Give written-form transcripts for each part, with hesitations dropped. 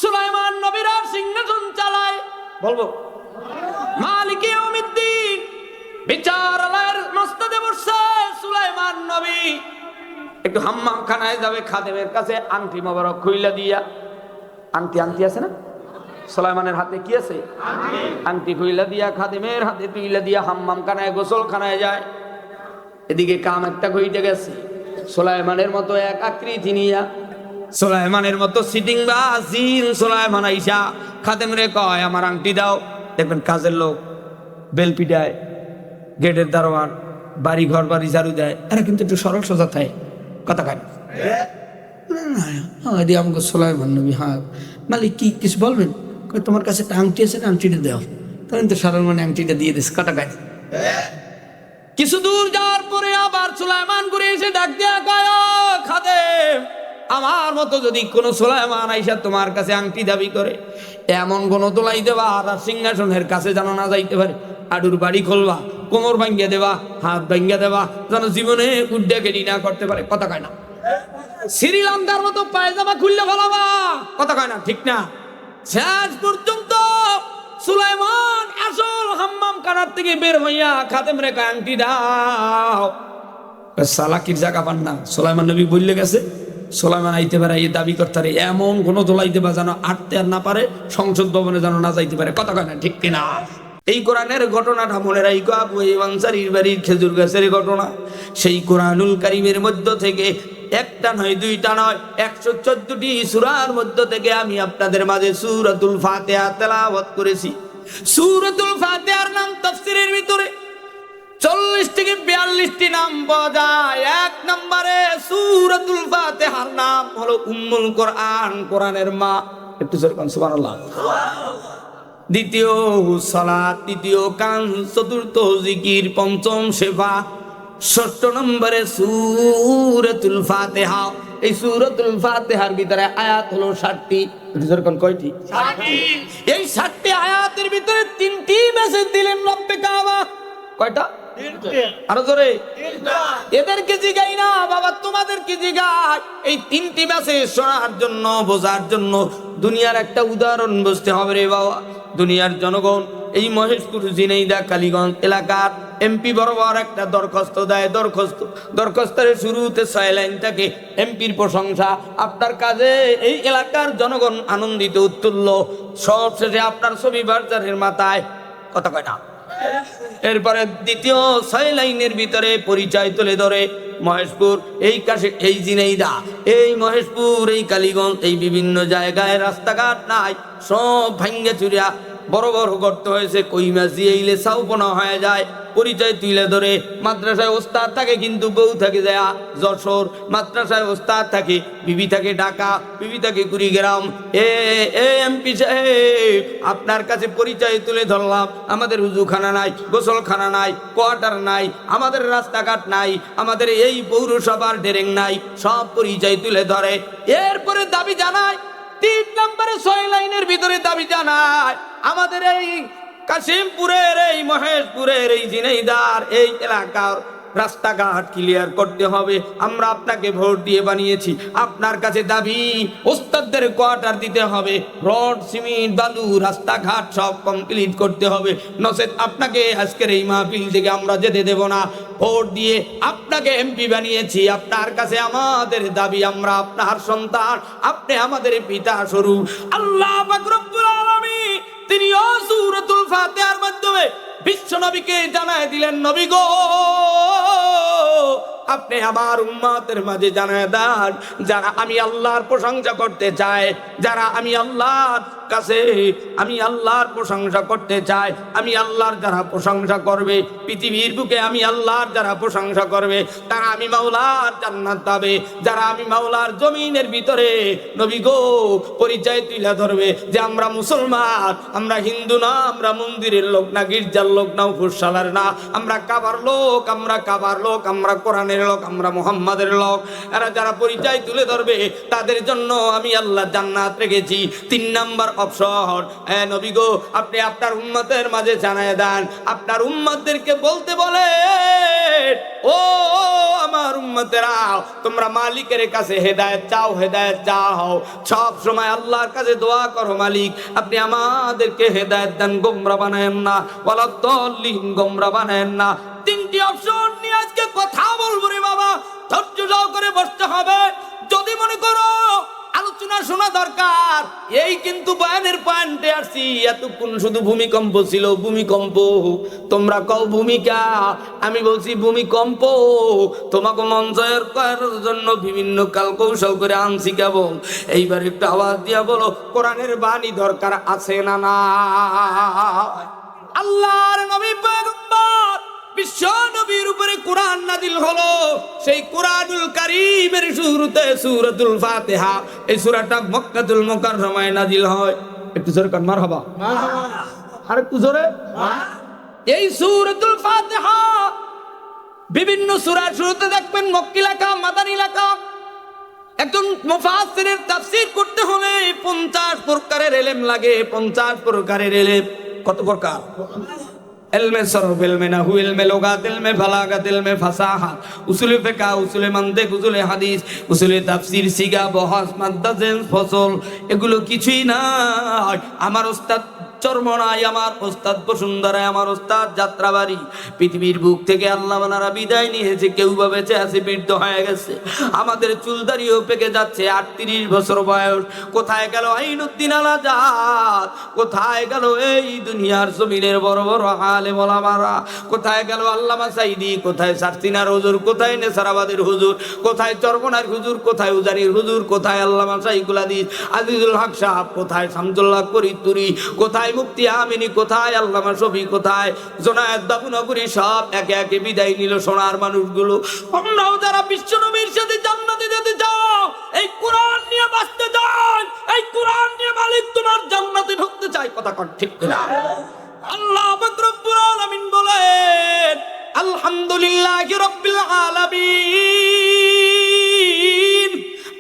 সুলাইমান নবীর সিংহাসন চালায়, বলবো মালিক ইয়াউমিদ্দিন, বিচারালয়ের মসনদে বসে সুলাইমান নবী একটু হাম্মাম খানায় যাবে, খাদেমের কাছে আংটি মোবারক খুইলা দিয়া, আংটি আছে না সুলাইমানের হাতে, কি আছে আংটি খুইলা দিয়া খাদেমের হাতে তুইলা দিয়া হাম্মাম খানায় গোসল খানায় যায়। এদিকে কাম একটা কইতে গেছে, সুলাইমানের মতো এক আকৃতি নিয়া, সুলাইমানের মতো সিটিং বা জিন সুলাইমান আইসা খাদেম রে কয় আমার আংটি দাও। দেখবেন কাজের লোক বেল পিটায়, গেটের দারোয়ান বাড়ি ঘর বাড়ি ঝাড়ু দেয়, এরা কিন্তু একটু সরল সোজা থাকে, কথা কয় আমাকে সুলাইমান নবী, হ্যাঁ মালিক কি কিছু বলবেন? তোমার কাছে একটা আংটি আছে, আংটিটা দাও। তখন তো সরল মানে আংটিটা দিয়ে দিস, কথা কয়। কিছু দূর যাওয়ার পরে আবার সুলাইমান ঘুরে এসে ডাক দিয়া কয় খাদেম, আমার মতো যদি কোনো সুলাইমান আইসা তোমার কাছে আংটি দাবি করে, এমন কোন দোলাই দেবা আর সিংহাসনের কাছে যেন না যাইতে পারে, আডুর বাড়ি খুলবা, কোমর ভাঙ্গিয়া দেবা, হাত ভাঙ্গিয়া দেবা, যেন জীবনে উড্ডা গেড়ি না করতে পারে, কথা কয় না। শ্রীলঙ্কার মতো পায়জামা খুললে ফেলাবা, কথা কয় না, ঠিক না। শেষ পর্যন্ত সুলাইমান আসল হাম্মাম খানার থেকে বের হইয়া খাদেম রে আংটি দাও। সালাকির জায়গা পান না, সুলাইমান নবী বললে গেছে সুলাইমান আইতে পারে, এই দাবি করতে পারে, এমন কোন দোলাই দেবা যেন আটতে আর না পারে, সংসদ ভবনে যেন না যাইতে পারে, কথা কয় না, ঠিক কিনা। এই কোরআনের ঘটনাটা মনে রাখো, আবু আইয়ুব আনসারীর বাড়ির খেজুর গাছের ঘটনা। সেই কোরআনুল কারীমের মধ্য থেকে একটা নয়, দুইটা নয়, 114টি সূরার মধ্য থেকে আমি আপনাদের মাঝে সূরাতুল ফাতিহা তেলাওয়াত করেছি। সূরাতুল ফাতিহার নাম তাফসীরের ভিতরে 40 থেকে 42টি নাম পাওয়া যায়। এক নম্বরে সূরাতুল ফাতিহার নাম হলো উম্মুল কোরআন, কোরআনের মা, একটু জোরে বলুন সুবহানাল্লাহ। দ্বিতীয় সালাত, তৃতীয় কান, চতুর্থ জিকির, পঞ্চম সেবা, ষষ্ঠ নম্বরে সূরাতুল ফাতিহা। এই সূরাতুল ফাতিহার ভিতরে আয়াত হলো 60টি, কয়টি? 60টি। এই 60টি আয়াতের ভিতরে 3টি মেসেজ দিলেন রব্বে কাবা। কয়টা? 3টে। আরো জোরে। 3টা। এদেরকে জিগাই না বাবা, তোমাদেরকে জিগাই। এই 3টি মেসেজ শোনার জন্য, বোঝার জন্য দুনিয়ার একটা উদাহরণ বুঝতে হবে রে বাবা। দুনিয়ার জনগণ এই মহেশপুর, ঝিনাইদহ, কালীগঞ্জ এলাকার এমপি বরাবর একটা দরখাস্ত দেয়। দরখাস্তের শুরুতে 6 লাইন থাকে, এমপির প্রশংসা, আপনার কাজে এই এলাকার জনগণ আনন্দিত উৎফুল্ল, সব শেষে আপনার ছবি বাজারের মাথায়, কথা কয় না। এরপরে দ্বিতীয় 6 লাইনের ভিতরে পরিচয় তুলে ধরে, মহেশপুর, এই কাছে এই ঝিনাইদহ, এই মহেশপুর, এই কালীগঞ্জ, এই বিভিন্ন জায়গায় রাস্তাঘাট নাই, সব ভাঙ্গা চুরিয়া বড় বড় গর্ত হয়েছে, কই মাছ দিয়ে ইলে সাউপনা হয়ে যায়। পরিচয় তুলে ধরে, মাদ্রাসায় ওস্তাদ থাকে কিন্তু বউ থাকে যায় যশোর, মাদ্রাসায় ওস্তাদ থাকে, বিবি থাকে ঢাকা, বিবি থাকে কুড়িগ্রাম। এমপি সাহেব, আপনার কাছে পরিচয় তুলে ধরলাম, আমাদের উজুখানা নাই, গোসলখানা নাই, কোয়ার্টার নাই, আমাদের রাস্তাঘাট নাই, আমাদের এই পৌরসভার ডেরেং নাই, সব পরিচয় তুলে ধরে। এরপরে দাবি জানায় 3 নম্বরে 6 লাইনের ভিতরে দাবি জানায়, আমাদের এই কাশিমপুরের, এই মহেশপুরের, এই ঝিনাইদহর এই এলাকার রাস্তাঘাট ক্লিয়ার করতে হবে। আমরা আপনাকে ভোট দিয়ে বানিয়েছি, আপনার কাছে দাবি ওস্তাদদের কোয়ার্টার দিতে হবে, রড, সিমেন্ট, বালু, রাস্তাঘাট সব কমপ্লিট করতে হবে, নচেত আপনাকে আজকের এই মাহফিল থেকে আমরা যেতে দেব না। ভোট দিয়ে আপনাকে এমপি বানিয়েছি, আপনার কাছে আমাদের দাবি, আমরা আপনার সন্তান, আপনি আমাদের পিতা স্বরূপ। আল্লাহ পাক রব্বুল আলামিন তিনি সূরাতুল ফাতিহার মাধ্যমে বিশ্ব নবীকে জানায় দিলেন, নবী গো, আপনি আমার উম্মতের মাঝে জানায় দেন, যারা আমি আল্লাহর প্রশংসা করতে চায়, যারা আমি আল্লাহর কাছে, আমি আল্লাহর প্রশংসা করতে চাই, আমি আল্লাহর যারা প্রশংসা করবে পৃথিবীর বুকে, আমি আল্লাহর যারা প্রশংসা করবে তারা আমি মাওলার জান্নাত পাবে। যারা আমি মাওলার জমিনের ভিতরে নবী গো পরিচয় তুলে ধরবে যে আমরা মুসলমান, আমরা হিন্দু না, আমরা মন্দিরের লোক না, গির্জার লোক না, উপসালার না, আমরা কাবার লোক, আমরা কাবার লোক, আমরা কোরআনের লোক, আমরা মুহাম্মাদের লোক, এরা যারা পরিচয় তুলে ধরবে তাদের জন্য আমি আল্লাহ জান্নাত রেখেছি। 3 নাম্বার অপশন। নবী গো, আপনি আপনার উম্মতের মাঝে জানায় দেন, আপনার উম্মতদেরকে বলতে বলেন, ও আমার উম্মতেরা, তোমরা মালিকের কাছে হেদায়েত চাও, হেদায়েত চাও, সব সময় আল্লাহর কাছে দোয়া করো, মালিক আপনি আমাদেরকে হেদায়েত দেন, গোমরা বানায়েন না, ওয়ালা দাল্লিন, গোমরা বানায়েন না। তিনটি অপশন নিয়ে আজকে কথা বলবো রে বাবা, ধৈর্য সহকারে বসতে হবে। যদি মনে করো আলোচনা শোনা দরকার, এই কিন্তু বয়ানের পয়েন্টে আসছি। এতক্ষণ শুধু ভূমিকম্প ছিল, ভূমিকম্প, তোমরা কও ভূমিকা, আমি বলছি ভূমিকম্প। তোমাকে মঞ্চের করার জন্য বিভিন্ন কাল কৌশল করে আনছি কেবল। এইবার একটু আওয়াজ দিয়া বলো, কোরআনের বাণী দরকার আছে না না? আল্লাহর নবী পয়গম্বর বিশ্ব নবীর উপরে কোরআন নাজিল হলো। সেই কোরআনুল কারীমের শুরুতে সূরাতুল ফাতিহা, এই সূরাটা মক্কাতুল মুকাররমায় নাজিল হয়। একটু জোরে কান মারহাবা, আর একটু জোরে। এই সূরাতুল ফাতিহা বিভিন্ন সূরার শুরুতে দেখবেন মক্কি লেখা, মাদানী লেখা। একজন মুফাসসিরের তাফসীর করতে হলে 50 প্রকারের ইলম লাগে, 50 প্রকারের ইলম। কত প্রকার? ইলমে সরফ, ইলমে নাহু, ইলমে লুগাত, ইলমে বালাগাত, ইলমে ফাসাহা, উসুলে ফিকহ, উসুলে মানতিক, উসুলে হাদিস, উসুলে তাফসীর, সিগা, বহাস, মাদ্দা, জিন্স, ফসল, এগুলো কিছুই না। আমার ওস্তাদ চরমনাই, আমার ওস্তাদ বসুন্ধরায়, আমার ওস্তাদ যাত্রাবাড়ি। পৃথিবীর বুক থেকে আল্লাহ ওনারা বিদায় নিয়েছে, কেউ বা বেঁচে আছে, বৃদ্ধ হয়ে গেছে। আমাদের চুলদারিও পেকে যাচ্ছে, 38 বছর বয়স। কোথায় গেল আইনুদ্দিন আল আজাদ? কোথায় গেল এই দুনিয়ার জমিনের বড় বড় আলেম ওলামারা? কোথায় গেল আল্লামা সাইদি? কোথায় সারসিনার হুজুর? কোথায় নেসারাবাদের হুজুর? কোথায় চরমনার হুজুর? কোথায় উজানির হুজুর? কোথায় আল্লামা শাইখুল হাদিস আজিজুল হক সাহেব? কোথায় শামসুল্লাহ ফরিদপুরি? কোথায় মুফতি আমিনী? কোথায় আল্লামা শফি? কোথায় জোনায়েদ বাবুনগরী? সব একে একে বিদায় নিল সোনার মানুষগুলো। আমরাও যারা বিশ্ব নবীর সাথে জান্নাতে যেতে চাও, এই কোরআন নিয়ে বাঁচতে চাই, এই কোরআন নিয়ে মালিক তোমার জান্নাতে ঢুকতে চাই, কথা কন ঠিক কিনা? আল্লাহ পাক রব্বুল আলামিন বলেন, আলহামদুলিল্লাহি রাব্বিল আলামিন।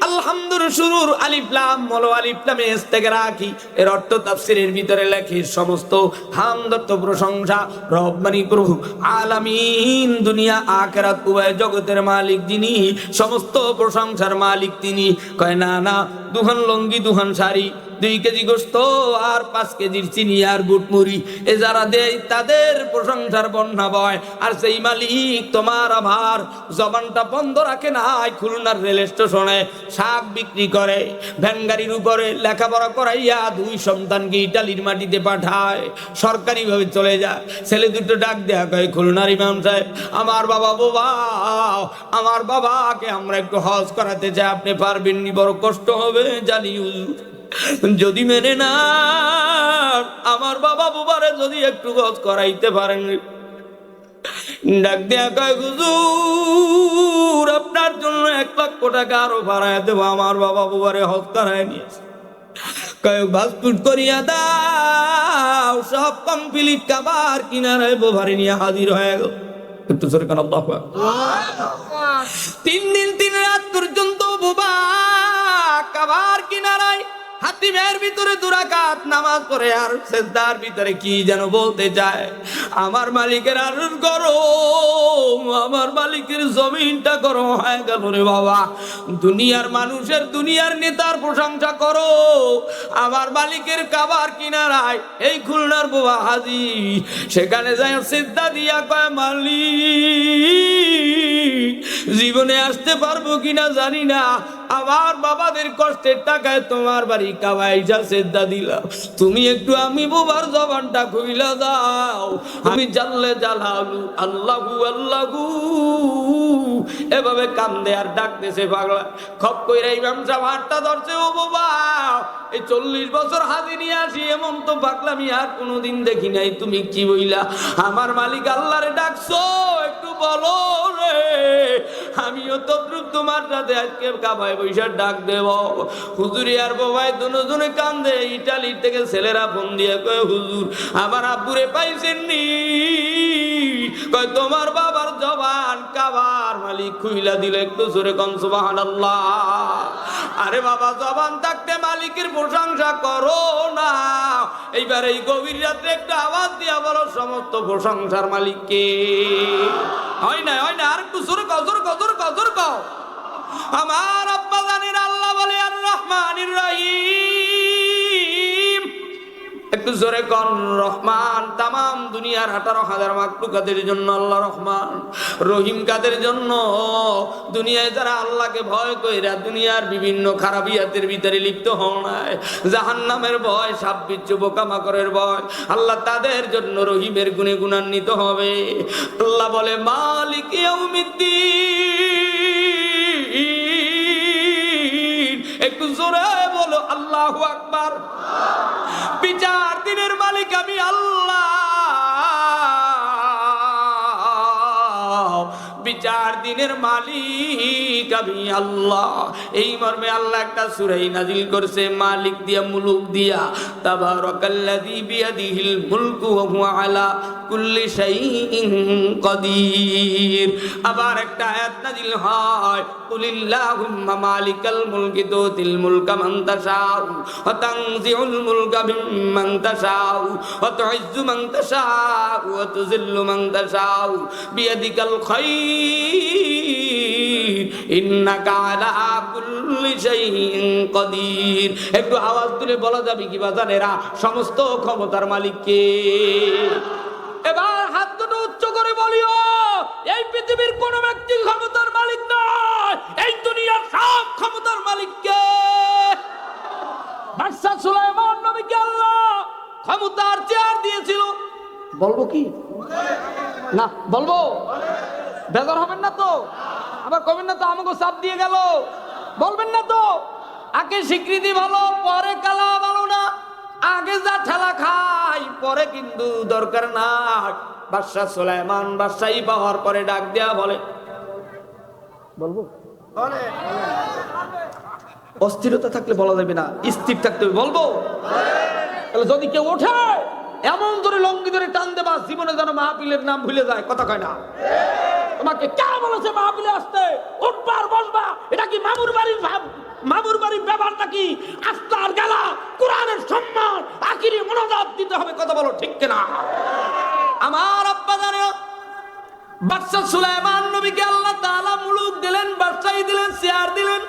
আলহামদুর শুরুর আলিফ লাম, মলো আলিফ লামে ইস্তেগরাকি, এর অর্থ তাফসীরের ভিতরে লেখে সমস্ত হামদ প্রশংসা রব্বানি প্রভু আলামিন, দুনিয়া আখিরাত উভয় জগতের মালিক যিনি, সমস্ত প্রশংসার মালিক তিনি। কয় না না, দুহান লঙ্গি, দুহান শাড়ি, 2 কেজি গোস্ত আর 5 কেজির চিনি আর বুট মুড়ি, এ যারা দেয় তাদের প্রশংসার বন্যা বয়। আর সেই মালিক তোমার আমার জবানটা বন্ধ রাখে না। খুলনার রেল স্টেশনে শাক বিক্রি করে, ভ্যান গাড়ির উপরে লেখাপড়া করাইয়া 2 সন্তানকে ইটালির মাটিতে পাঠায়, সরকারিভাবে চলে যায়। ছেলে দুটো ডাক দেয়া কয়, খুলনার ইমাম সাহেব, আমার বাবা বাবা, আমার বাবাকে আমরা একটু হজ করাতে চাই, আপনি পারবেন নি? বড় কষ্ট হবে জানি হুজুর, যদি মেনে না আমার বাবা বাবারে যদি একটু হজ করাইতে পারেন। ডাক দেয়া কয়, হুজুর আপনার জন্য 1 লক্ষ টাকা আরো বাড়ায় দেবো, আমার বাবা বাবারে হজ করায় নিয়েছে। কয় ভাসপুট করিয়া দাও, সব কমপ্লিট, কাবার কিনারায় বাবারে নিয়ে হাজির হয়ে গেল। একটু জোরে কান আল্লাহু আকবার। 3 দিন 3 রাত পর্যন্ত বাবা কাবার কিনারায় হাতিমের ভিতরে 2 রাকাত নামাজ পড়ে আর সিজদার ভিতরে কি যেন বলতে চায়, আমার মালিকের আরশ গরম, আমার মালিকের জমিনটা গরম হয়ে গেল রে বাবা। দুনিয়ার মানুষের, দুনিয়ার নেতার প্রশংসা করো, আমার মালিকের কাবার কিনারায় এই খুলনার বাবা হাজি, সেখানে যায় সিজদা দিয়া কয়, মালিক জীবনে আসতে পারবো কিনা জানি না, আমার বাবাদের কষ্টের টাকায় তোমার বাড়ি কাবাইজা সেদ্ধা দিলাম, তুমি একটু আমি বাবার জবানটা খুইলা দাও, আমি জানলে জালালু আল্লাহু আল্লাহু এভাবে কান্দে আর ডাকতেছে পাগলা। খপ কইরা ইমাম সাহেব হাতটা ধরছে, ও বাবা এই 40 বছর হাজি নিয়ে আসি, এমন তো পাগলামি আর কোনোদিন দেখি নাই, তুমি কি বইলা আমার মালিক আল্লাহরে ডাকছো, একটু বলো রে, আমিও তো তোমার সাথে আজকে কাবায় বৈশা ডাক দেব। হুজুরি আর বাবাই দুজনে কান্দে। ইটালি থেকে ছেলেরা ফোন দিয়ে কয়, হুজুর আমার আব্বুরে পাইছেন নি? কয় তোমার বাবার জবান কাবার মালিক খুইলা দিলে, একটু জোরে কোন সুবহানাল্লাহ। আরে বাবা জবান থাকতে মালিকের প্রশংসা করো না, এইবার এই গভীর রাত্রে একটা আওয়াজ দিয়া বলো সমস্ত প্রশংসার মালিককে। হয় না আর একটু জোরে কও, জোরে কও, জোরে কও, জোরে কও। আমার আব্বা জানেন আল্লাহ বলে আর রহমানির রহিম। একটু জোরে কন রহমান। তামাম দুনিয়ার 18,000 মাখলুকাতের জন্য আল্লাহ রহমান। রহিম কাদের জন্য? দুনিয়ায় যারা আল্লাহকে ভয় কইরা দুনিয়ার বিভিন্ন খারাপিয়াতের ভিতরে লিপ্ত হন নাই, জাহান্নামের ভয়, সাপ বিচ্ছু পোকামাকড়ের ভয়, আল্লাহ তাদের জন্য রহিমের গুণে গুণান্বিত হবে। আল্লাহ বলে মালিক ইয়াউমিদ্দিন। একটু জোরে বলো আল্লাহু আকবার। বিচার দিনের মালিক আমি আল্লাহ, বিচার দিনের মালিক আমি আল্লাহ। এই মর্মে আল্লাহ একটা সূরা নাজিল করছে মালিক দিয়া, মুলুক দিয়া। তাবারাকাল্লাযী বিয়াদিহিল মুলকু ওয়া হুয়া আলা কুল্লি শাইইন কাদির। আবার একটা আয়াত নাজিল হয় কুলিল্লাহুম্মা মালিকাল মুলকি তুতিল মুলকা মান তাশাউ ওয়া তানজিউল মুলকা মিম্মান তাশাউ ওয়া তুইজ্জু মান তাশাউ ওয়া তুযিল্লু মান তাশাউ বিয়াদিকাল খায়র ইন্নাকা আলা কুল্লি শাইইন কাদির। একটু আওয়াজ তুলে বলা যাবে কি বাজানেরা সমস্ত ক্ষমতার মালিক কে? এবার হাত দুটো উচ্চ করে বলিও এই পৃথিবীর কোন ব্যক্তি ক্ষমতার মালিক নয়, এই দুনিয়ার সব ক্ষমতার মালিক কে? বাদশা সুলাইমান নবীকে আল্লাহ ক্ষমতার চেয়ার দিয়েছিল। বলবো কি না? বলবো? বেজার হবেন না তো? আবার কবেন না তো আমাকে চাপ দিয়ে গেল, বলবেন না তো? আগে স্বীকৃতি ভালো, পরে কালা ভালো না। আগে যা ঠেলা খাই পরে কিন্তু দরকার নাই। বাদশা সুলাইমান বাদশাহী পাওয়ার পরে ডাক দেয়া বলে, বলবো? অস্থিরতা থাকলে বলা যাবে না, স্থির থাকতে হবে। বলবো? তাহলে যদি কেউ ওঠে এমন ধরে লঙ্গি ধরে টান দেবা জীবনে যেন মাহফিলের নাম ভুলে যায়। কথা কয় না? তোমাকে কে বলেছে মাহফিলে আসতে? উঠবা আর বসবা। এটা কি মামুর বাড়ির মামুর বাড়ির ব্যাপারটা কি? আস্তার গেলা কোরআনের সম্মান আখিরি মনোজাত দিতে হবে। কথা বলো ঠিক কিনা? আমার আব্বা জানে বাদশা সুলাইমান নবীকে আল্লাহ তাআলা মুলুক দিলেন, বাদশাহী দিলেন, চেয়ার দিলেন।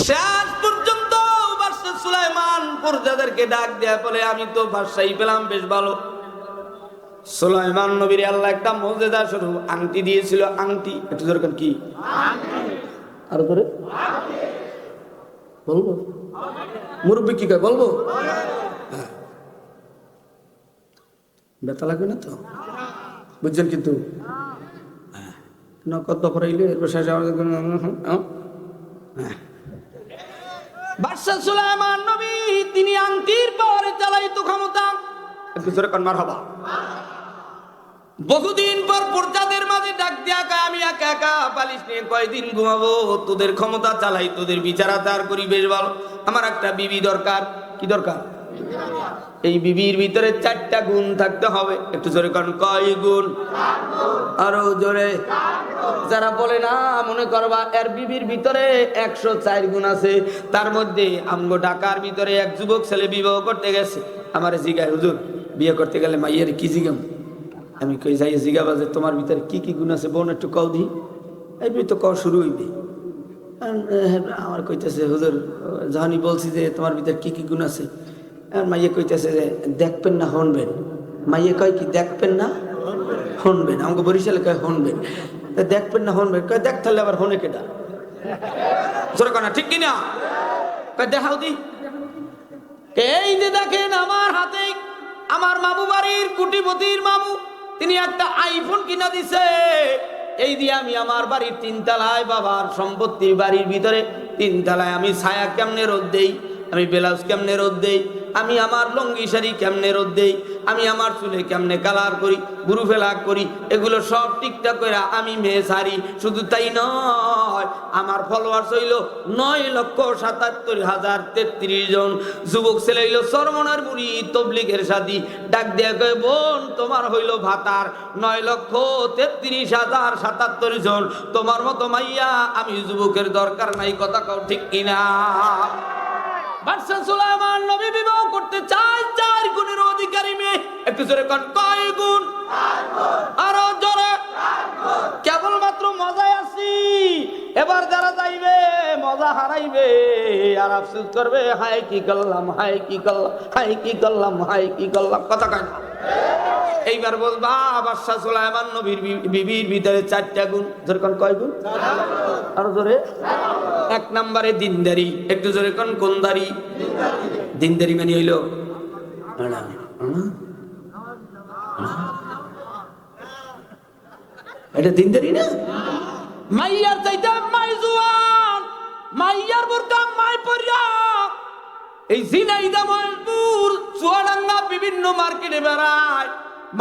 শেষ পর্যন্ত বাদশা সুলাইমান প্রজাদেরকে ডাক দেয়া বলে আমি তো বাদশাহী পেলাম বেশ ভালো। সুলাইমান নবীর আল্লাহ একটা মুজিজা স্বরূপ আংটি দিয়েছিল। আংটি একটু জোরে কোন কি? আরো ধরে বলবো? মুরব্বী কি কয়? বলবো? হ্যাঁ, ব্যথা লাগবে না তো? বুঝছেন? কিন্তু নকদ দফরাইলে বাদশা সুলাইমান নবী তিনি আংটির পাওয়ারে চালাইতো ক্ষমতা। একটু জোরে কোন মারহাবা। বহুদিন পর প্রজাদের মাঝে ডাক দিয়া কয় আমি একা একা বালিশ নিয়ে কয়দিন ঘুমাবো? তোদের ক্ষমতা চালাই, তোদের বিচারাচার করি বেশ ভালো। আমার একটা বিবি দরকার। কি দরকার? এই বিবির ভিতরে 4টা গুণ থাকতে হবে। একটু জোরে কোন কয় গুণ? আরো জোরে। যারা বলে না মনে করবা এর বিবির ভিতরে 104 গুণ আছে। তার মধ্যে আমগো ঢাকার ভিতরে এক যুবক ছেলে বিবাহ করতে গেছে। আমার জিগায় হুজুর বিয়ে করতে গেলে মাইয়ের কি জিগাম? আমি কই যাই জিগাবা যে তোমার ভিতরে কি কি গুণ আছে বোন একটু কও দি। এই তো কও শুরু হইবে। আমার কইতেছে হুজুর যখনই বলছি যে তোমার ভিতরে কি কি গুণ আছে, আর মাইয়ে কইতেছে যে দেখবেন না হনবেন। মাইয়ে কয় কি দেখবেন না হনবেন? আমাকে বরিশালে কয় হনবেন। দেখবেন না হনবেন কয় দেখ তাহলে আবার হনে কেটা? জোরে কনা ঠিক কিনা? কয় দেখাও দি। এই যে দেখেন আমার হাতে আমার মামু বাড়ির কুটিপতির মামু তিনি একটা আইফোন কিনা দিছে। এই দিয়ে আমি আমার বাড়ির 3 তলায় বাবার সম্পত্তির বাড়ির ভিতরে 3 তলায় আমি ছায়া কেমনে রোদ দেই, আমি ব্লাউজ কেমনে রোদ দেই, আমি আমার লঙ্গি শাড়ি কেমনে রোদ দেই, আমি আমার চুলে কেমনে কালার করি, গুরু ফেলা করি, এগুলো সব ঠিকঠাক করে আমি মেয়ে সারি। শুধু তাই নয়, আমার ফলোয়ার্স হইল 9,77,033 জন। যুবক ছেলে হইল চরমনার বুড়ি তবলিগের সাথী। ডাক দিয়ে কয় বোন তোমার হইল ভাতার 9,33,077 জন। তোমার মতো মাইয়া আমি যুবকের দরকার নাই। কথা কও ঠিক কিনা? বাদশা সুলাইমান একটু জোরে কোন কয় গুণ? আরো জোরে। কেবলমাত্র মজায় আছি, এবার যারা যাইবে মজা হারাইবে আর আফসোস করবে, হায় কি করলাম, হায় কি করলাম, হায় কি করলাম, হায় কি করলাম। কথা কয় না? এইবার বলবা বাদশা সুলাইমান নবীর বিবির ভিতরে 4টা গুণ। জোরে কোন কয় গুণ? আরো জোরে। 1 নম্বরে দিনদারি। একটু জোরে কোন কোন দারি? দিনদারি মানে হইল এটা দিনদারি না। মাইয়ার চাইতে মাই জুয়ান, মাইয়ার বোরকা মাই পরিয়া এই ঝিনাইদহ মহেশপুর চুয়াডাঙ্গা বিভিন্ন মার্কেটে বেড়ায়,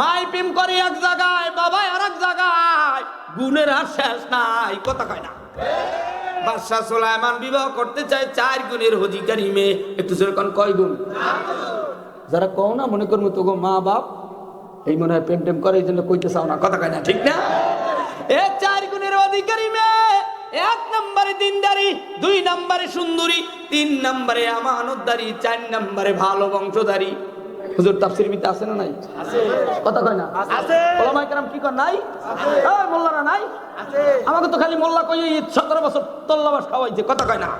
মাই প্রেম করে এক জায়গায়, বাবা আর এক জায়গায়, গুণের আর শেষ নাই। কথা কয় না? বাদশা সুলাইমান বিবাহ করতে চায় 4 গুণের অধিকারী মেয়ে। একটু জোরে কোন কয় গুণ? যারা কও না মনে করবো তো মা বাপ এই মনে হয় প্রেম টেম করে, এই জন্য কইতে চাও না। কথা কয় না? ঠিক না? এ 4 গুণের অধিকারী মেয়ে। 1 নম্বরে দিনদারি, 2 নম্বরে সুন্দরী, 3 নম্বরে আমানতদারি, 4 নম্বরে ভালো বংশধারী। হুজুর তাফসীর বিতে আছে না নাই? আছে। কথা কয় না? আছে। ওলামায়ে কেরাম কি কয় নাই? আছে। এই মোল্লারা নাই? আছে। আমাকে তো খালি মোল্লা কই 17 বছর তল্লাবাস খাওয়াইছে। কথা কয় না?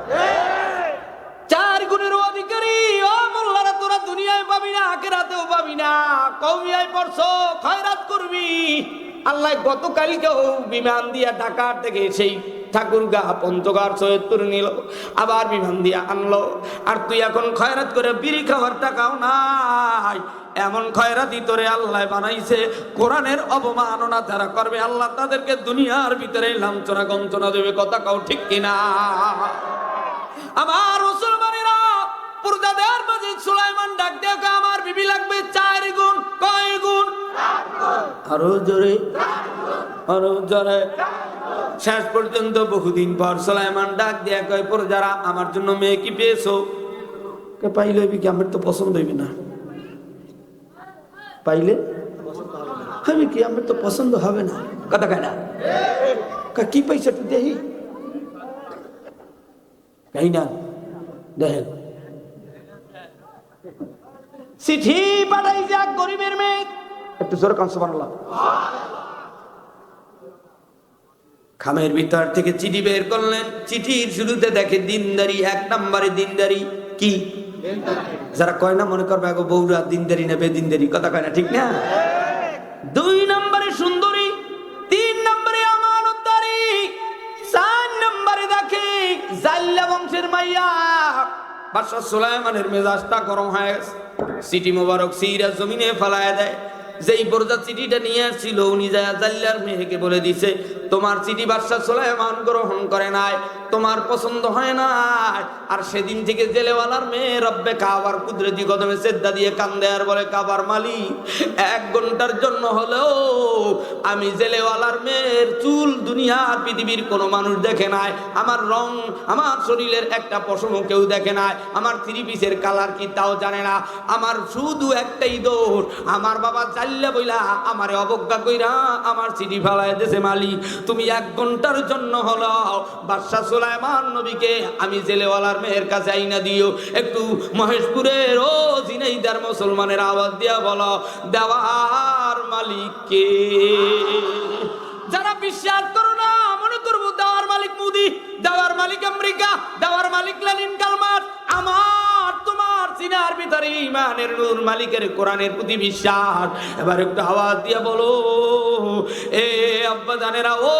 4 গুণের অধিকারী। ও মোল্লারা তোরা দুনিয়ায় পাবি না, আখিরাতেও পাবি না। কওমিয়ায় পড়ছো, খয়রাত করবি। আল্লাহ গতকালকেও বিমান দিয়া ঢাকা থেকে সেই ঠাকুরগা পঞ্চগড় সৈয়দপুর নিল, আবার বিমান দিয়া আনলো, আর তুই এখন খয়রাত করে বিড়ি খাওয়ার টাকাও নাই। এমন খয়রাতি তোরে আল্লাহ বানাইছে, কোরআনের অবমাননা যারা করবে আল্লাহ তাদেরকে দুনিয়ার ভিতরে লাঞ্ছনা গঞ্চনা দেবে। কথা কও ঠিক কিনা? আমার মুসলমানেরা, পর্দাদের মাঝে সুলাইমান ডাক দেখে আমার বিবি লাগবে 4 গুণ। কয় গুণ? আরো জোরে, আরো জোরে। শেষ পর্যন্ত বহুদিন পর সুলাইমান ডাক দিয়ে কয়, পর্দারা আমার জন্য মেয়ে কি পেয়েছো? পাইলে হইবি কি, আমার তো পছন্দ হইবে না। পাইলে হবে কি, আমার তো পছন্দ হবে না। কথা কয় না? কি পাইছে তুই দেখি? তাই না? দেখেন চিঠি পাঠাই যাক গরিবের মেয়ে। একটু জোরে কান সুবহানাল্লাহ। খামের ভিতর থেকে চিঠি বের করলেন। চিঠির শুরুতে দেখে দিনদারি। 1 নম্বরে দিনদারি কি? যারা কয় না মনে করবে আগো বউরা দিনদারি না বেদিনদারি। কথা কয় না? ঠিক না? 2 নম্বরে সুন্দরী, 3 নম্বরে আমানতদারি, 4 নম্বরে দেখে জাল্লা বংশের মাইয়া। বাদশা সুলাইমানের মেজাজটা গরম হয়ে গেছে। চিঠি মোবারক সিরা জমিনে ফেলায় দেয়। যেই বর্দা চিঠিটা নিয়ে আসছিল উনি যায় জাল্লার মেয়েকে বলে দিছে, তোমার চিঠি বাদশা সুলাইমান গ্রহণ করে নাই, তোমার পছন্দ হয় নাই। আর সেদিন থেকে জেলেওয়ালার মেয়ে রব্বে কাবার কুদরতি কদমে সেজদা দিয়ে কান্দে আর বলে, কাবার মালিক 1 ঘন্টার জন্য হলেও আমি জেলেওয়ালার মেয়ের চুল দুনিয়ার পৃথিবীর কোনো মানুষ দেখে নাই, আমার রং, আমার শরীরের একটা পশমও কেউ দেখে নাই, আমার 3 পিসের কালার কি তাও জানে না। আমার শুধু একটাই দোষ, আমার বাবা জাল্লা বইলা আমারে অবজ্ঞা কইরা আমার চিঠি ফেলায় দেশে মালিক। তুমি 1 ঘন্টার জন্য হলো বাদশা সুলাইমান নবীকে আমি জেলেওয়ালার মেয়ের কাছে আইনা দিও। একটু মহেশপুরের ও ঝিনাইদহের মুসলমানের আওয়াজ দিয়া বলো, দেওয়ার মালিক কে? যারা বিশ্বাস করো না মনে করবো দেওয়ার মালিক মোদি, দেওয়ার মালিক আমেরিকা, দেওয়ার মালিক লেনিন কালমার্ক্স। আমার তোমার সিনার ভিতরে ইমানের নূর, মালিকের কোরআনের প্রতি বিশ্বাস। এবার একটু আওয়াজ দিয়ে বলো, এ আব্বা জানেরা, ও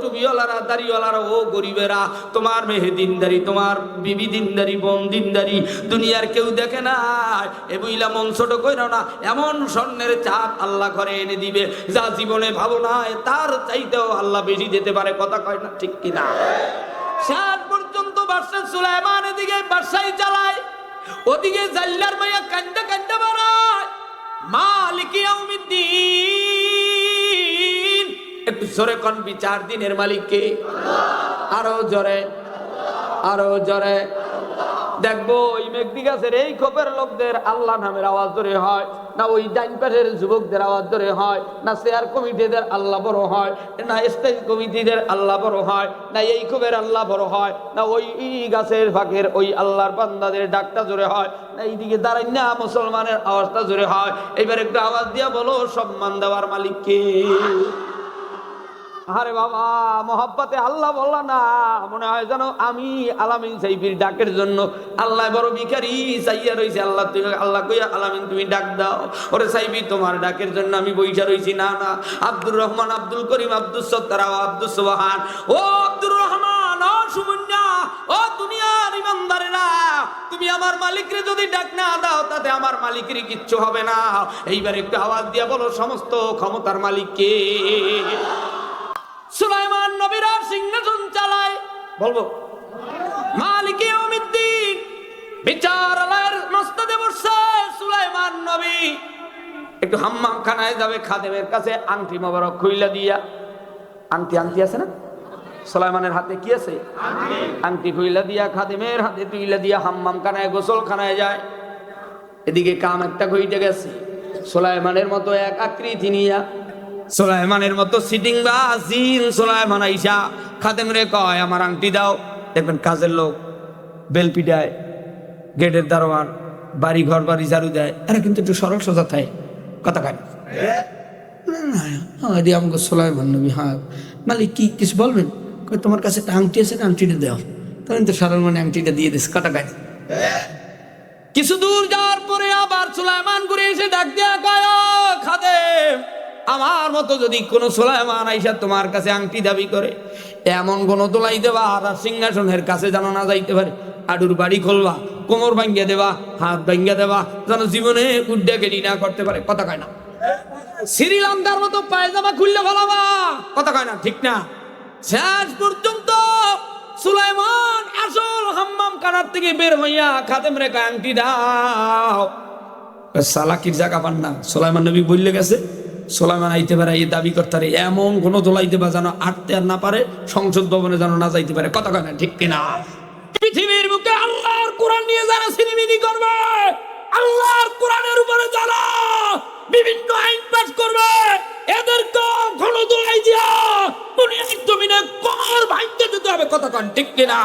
টুপিওয়ালারা, দাড়িওয়ালারা, ও গরিবেরা, তোমার মেয়ে দিনদারি, তোমার বিবি দিনদারি, বোন দিনদারি, দুনিয়ার কেউ দেখে না। এ বুইলা মন ছোট কইরা না, এমন স্বর্ণের চাপ আল্লাহ ঘরে এনে দিবে যা জীবনে ভাবো না, তার চাইতেও আল্লাহ বেশি দিতে পারে। কথা কয় না? ঠিক কিনা? 7 পর্যন্ত বাদশা সুলাইমান এদিকে বাদশাহী চালায়, ওদিকে জাল্লার মাইয়া কান্দা কান্দা বাড়ায়, মালিক ইয়াউমিদ্দিন। একটু জোরে কোন, বিচার দিনের মালিক কে? আরো জোরে, আরো জোরে। দেখবো এই মেঘদি গাছের এই খোপের লোকদের আল্লাহ নামের আওয়াজ ধরে হয়, না ওই ডাইন পাশের যুবকদের আওয়াজ ধরে হয়, না চেয়ার কমিটিদের আল্লাহ বড় হয়, না স্টেজ কমিটিদের আল্লাহ বড় হয়, না এই খুবের আল্লাহ বড় হয়, না ওই গাছের ফাঁকের ওই আল্লাহর বান্দাদের ডাকটা জোরে হয়, না এইদিকে দাঁড়াই না মুসলমানের আওয়াজটা জোরে হয়? এবার একটু আওয়াজ দিয়া বলো, সম্মান দেওয়ার মালিক কে? আরে বাবা, মোহাব্বতে আল্লাহ বললা না, মনে হয় যেন আমি আলামিন সাইফির ডাকের জন্য আল্লাহ বড় ভিখারি চাইয়া রইছে। আল্লাহ তুমি আল্লাহ কইয়া আলামিন তুমি ডাক দাও। ওরে সাইফি তোমার ডাকের জন্য আমি বইসা রইছি। না না, আব্দুর রহমান, আব্দুল করিম, আব্দুল সত্তার, আব্দুল সুবহান, ও আব্দুর রহমান, ও সুমন্যা, ও দুনিয়ার ইমানদারেরা, তুমি আমার মালিকরে যদি ডাক না দাও তাতে আমার মালিকেরই কিচ্ছু হবে না। এইবার একটু আওয়াজ দিয়া বলো, সমস্ত ক্ষমতার মালিক কে? সুলাইমান নবীর সিংহাসন চালায়, বলবো মালিক ইয়াউমিদ্দিন, বিচারালয়ের মসনদে বসে সুলাইমান নবী। একটু হাম্মাম খানায় যাবে, খাদেমের কাছে আংটি মোবারক খুইলা দিয়া, আংটি আছে না সুলাইমানের হাতে, কি আছে? আংটি খুইলা দিয়া খাদেমের হাতে তুইলা দিয়া হাম্মাম খানায় গোসল খানায় যায়। এদিকে কাম একটা কইতে গেছে, সুলাইমানের মতো এক আকৃতি নিয়া, সুলাইমানের মতো সিটিং বা জিন সুলাইমান আইসা খাদেম রে কয় আমার আংটি দাও। দেখবেন কাজের লোক বেল পিটায়, গেটের দারোয়ান বাড়ি ঘর বাড়ি ঝাড়ু দেয়, এরা কিন্তু একটু সরল সোজা থাকে, কথা কয় না আমাকে সুলাইমান নবী। হ্যাঁ মালিক কি কিছু বলবেন? কই তোমার কাছে একটা আংটি আছে না, আংটিটা দাও। তখন তো সাধারণ মানে আংটিটা দিয়ে দিস, কাটা গায়ে। কিছু দূর যাওয়ার পরে আবার সুলাইমান ঘুরে এসে ডাক দেয়া কয়, খাদেম, আমার মতো যদি কোন সুলাইমান আইসা তোমার কাছে আংটি দাবি করে, এমন কোন দোলাই দেবা আর সিংহাসনের কাছে যেন না যাইতে পারে। আডুর বাড়ি খুলবা, কোমর ভাঙ্গিয়া দেবা, হাত ভাঙ্গিয়া দেবা, যেন জীবনে উড্ডা গেলি না করতে পারে, কথা কয় না? শ্রীলঙ্কার মতো পায়জামা খুললে ফেলাবা, কথা কয় না? ঠিক না? শেষ পর্যন্ত সুলাইমান আসল হাম্মাম খানার থেকে বের হইয়া খাদেম রে কয় আংটি দাও। সালাকির জায়গা পান না, সুলাইমান নবী বললে গেছে সুলাইমান আইতে পারে, এই দাবি করতে এমন কোন দোলাইতে বা যেন আটতে আর না পারে, সংসদ ভবনে যেন না যাইতে পারে, কথা কয় না? ঠিক কিনা? পৃথিবীর বুকে আল্লাহর কোরআন নিয়ে যারা সিনেমিনি করবে, আল্লাহর কোরআনের উপরে যারা বিভিন্ন আইন পাস করবে, এদেরকে ঘন দোলাই দিয়া দুনিয়ার জমিনে কর ভাঙতে দিতে হবে, কথা কয় ঠিক কিনা?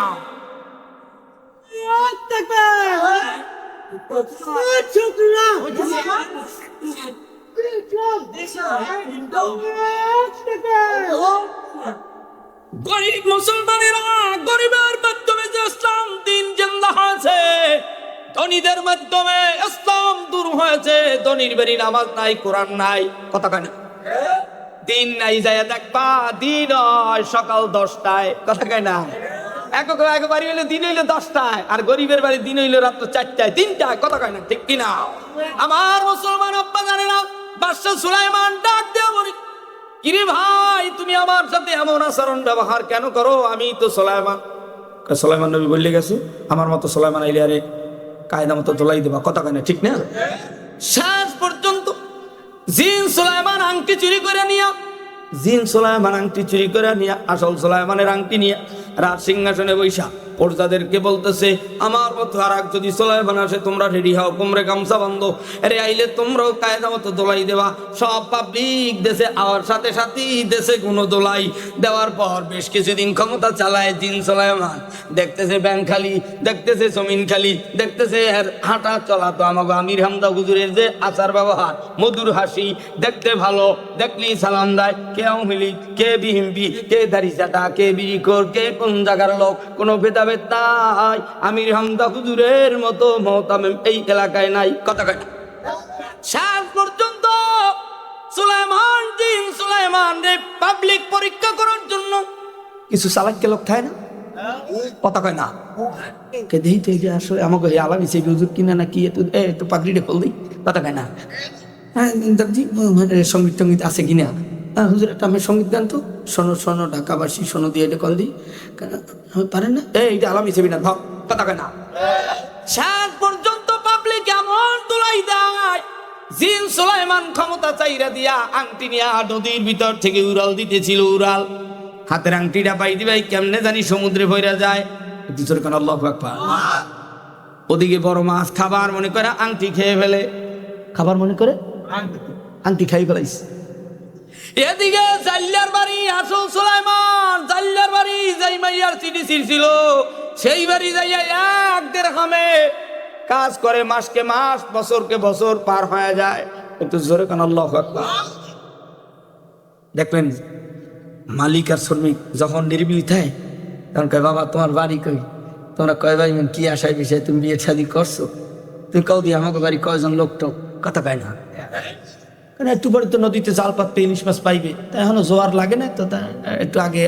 গরিব মুসলমানেরা, গরিবের মাধ্যমে যে ইসলাম দিন জিন্দা হয়েছে, ধনীদের মাধ্যমে ইসলাম দূর হয়েছে। ধনীর বাড়ি নামাজ নাই, কোরআন নাই, কথা কয় না? দিন নাই যায় দেখবা, দিন হয় সকাল 10টায়, কথা কয় না? এক বাড়ি হইলে দিন হইলো 10টায়, আর গরিবের বাড়ি দিন হইলো রাত্র 4টায় 3টায়, কথা কয় না? ঠিক কিনা? আমার মুসলমান আব্বা জানে না, বাদশা সুলাইমান ডাক দেয়া বলি, কিরে ভাই, তুমি আমার সাথে এমন আচরণ ব্যবহার কেন করো? আমি তো সুলাইমান। সুলাইমান নবী বললে গেছে, আমার মতো সুলাইমান আইলে আরে কায়দা মতো দোলাই দেবা, কথা কয় না? ঠিক না? শেষ পর্যন্ত জিন সুলাইমান আংটি চুরি করে নিয়া, আসল সুলাইমানের আংটি নিয়ে রাজ সিংহাসনে বৈশা প্রজাদেরকে বলতেছে, আমার মতো আর এক যদি সুলাইমান আসে তোমরা রেডি হও, কোমরে গামছা বান্ধো, আরে আইলে তোমরাও কায়দা মতো দোলাই দেবা। সব পাবলিক দেশে আওয়ার সাথে সাথেই দেশে কোনো দোলাই দেওয়ার পর বেশ কিছুদিন ক্ষমতা চালায় জিন সুলাইমান। দেখতেছে ব্যাংক খালি, দেখতেছে জমিন খালি, দেখতেছে এর হাঁটা চলা তো আমাকে আমির হামদা হুজুরের যে আচার ব্যবহার, মধুর হাসি, দেখতে ভালো, দেখলি সালাম দেয়, কে আওয়ামী লীগ, কে বিএনপি, কে দাড়িচাটা, কে বিড়িখোর, কে কোন জায়গার লোক, কোনো ভেদাভেদ নাই। আমির হামদা হুজুরের মতো মহতামিম এই এলাকায় নাই, কথা কয় না? শেষ পর্যন্ত সুলাইমান রে পাবলিক পরীক্ষা করার জন্য কিছু চালাক্য লোক থাকে না, কথা কয় না? কে দেই তো যে আসলে আমাকে আলামি সেই হুজুর কিনা না কি, একটু পাগড়িটা খোল দিই, কথা কয় না? হ্যাঁ দাদি, সঙ্গীত টঙ্গীত আছে কিনা? হ্যাঁ হুজুর একটা আমি সঙ্গীত গান তো, শোনো ঢাকাবাসী শোনো দিয়ে এটা কল দিই, পারেন না? এইটা আলামি সেবি না, ভাব, কথা কয় না? শেষ পর্যন্ত পাবলিক এমন তোলাই দেয়, জিন সুলাইমান ক্ষমতা চাইরা দিয়া আংটি নিয়া নদীর ভিতর থেকে উড়াল দিতেছিল। উড়াল হাতের আংটিটা পাই দিবাই কেমনে জানি সমুদ্রে ভইরা যায়। আল্লাহু আকবার। ওদিকে বড় মাছ খাবার মনে করে আংটি খেয়ে ফেলে, খাবার মনে করে আংটি খাই ফেলাইছে। এদিকে জাল্লার বাড়ি আসো সুলাইমান, জাল্লার বাড়ি যাই মাইয়ার চিঠি ছিল সেই বাড়ি যাইয়া এক দেড়হামে কাজ করে, মাসকে মাস বছরকে বছর পার হয়ে যায়। একটু জোরে কান আল্লাহু আকবার। দেখবেন মালিক আর শ্রমিক যখন নির্বিলি থাকে তখন কয় বাবা তোমার বাড়ি কই, তোমরা কয় ভাই কি আশায় বিষয় তুমি বিয়ে শাদী করছো, তুমি কাউ দিয়ে আমাকে বাড়ি কয়জন লোক তো কথা কয় না। কারণ একটু পরে তো নদীতে জাল পাতবে, ইলিশ মাছ পাইবে, তা এখনো জোয়ার লাগে না তো, তা একটু আগে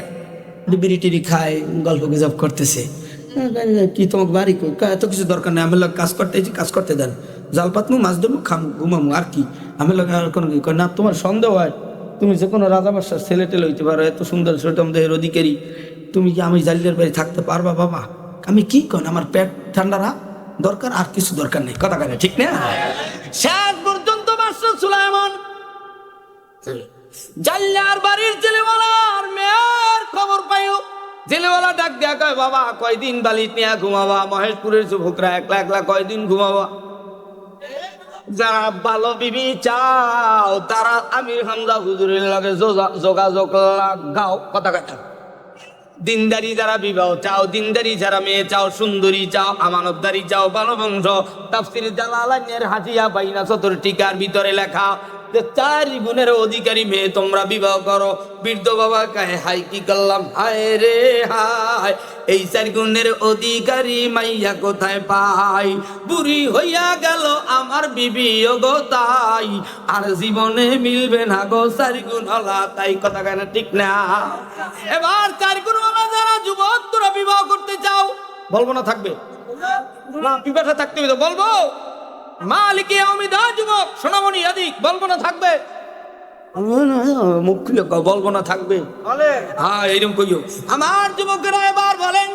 বিড়ি টিড়ি খায়, গল্প গুজব করতেছে। কি তোমাকে বাড়ি কই, এত কিছু দরকার নেই, আমি কাজ করতে কাজ করতে দেন, জাল পাতমু মাছ ধরবো খামু ঘুমামু আর কি, আমি কোনো কি না। তোমার সন্দেহ হয় তুমি যে কোনো রাজা বাসার ছেলে টেলে হইতে পারো, এত সুন্দর সেরকম দেহের অধিকারী, তুমি কি আমি জালিয়ার বাড়ি থাকতে পারবা বাবা? আমি কি কন, আমার পেট ঠান্ডা রাখ দরকার, আর কিছু দরকার নেই, কথা কেন ঠিক না? শেষ পর্যন্ত মাস্টার সুলাইমান জাল্লার বাড়ির জেলেওয়ালার মেয়ের খবর পাইও। জেলেওয়ালা ডাক দেয়া কয় বাবা কয়দিন বালিশ নিয়ে ঘুমাবা, মহেশপুরের যুবকরা একলা একলা কয়দিন ঘুমাবা? যারা ভালো বিবি চাও তারা আমির হামজা হুজুরের লগে যোগাযোগ লাগাও, কথা কথা। দিনদারি যারা বিবাহ চাও, দিনদারি যারা মেয়ে চাও, সুন্দরী চাও, আমানতদারি চাও, ভালো বংশ, তাফসীর জালালাইনের হাজিয়া বাইনা সতর টিকার ভিতরে লেখা যে 4 গুণের অধিকারী মেয়ে তোমরা বিবাহ করো। বৃদ্ধ বাবা কয় হাই কি করলাম, হায় রে হায়, এই 4 গুণের অধিকারী মাইয়া কোথায় পাই? বুড়ি হইয়া গেল আমার বিবি গো তাই, আর জীবনে মিলবে না গো 4 গুণ হলা তাই, কথা কেন ঠিক না? এবার 4 গুণ হলা যারা যুবক তোরা বিবাহ করতে চাও, বলবো না থাকবে না, বিবাহ থাকতে হবে তো বলবো। মালিকে আমিদা যুবক সোনামণি আদিক, বলবো না থাকবে, মুখ খুলে বলবো না থাকবে, হ্যাঁ এইরকম কইও। আমার যুবকেরা এবার বলেন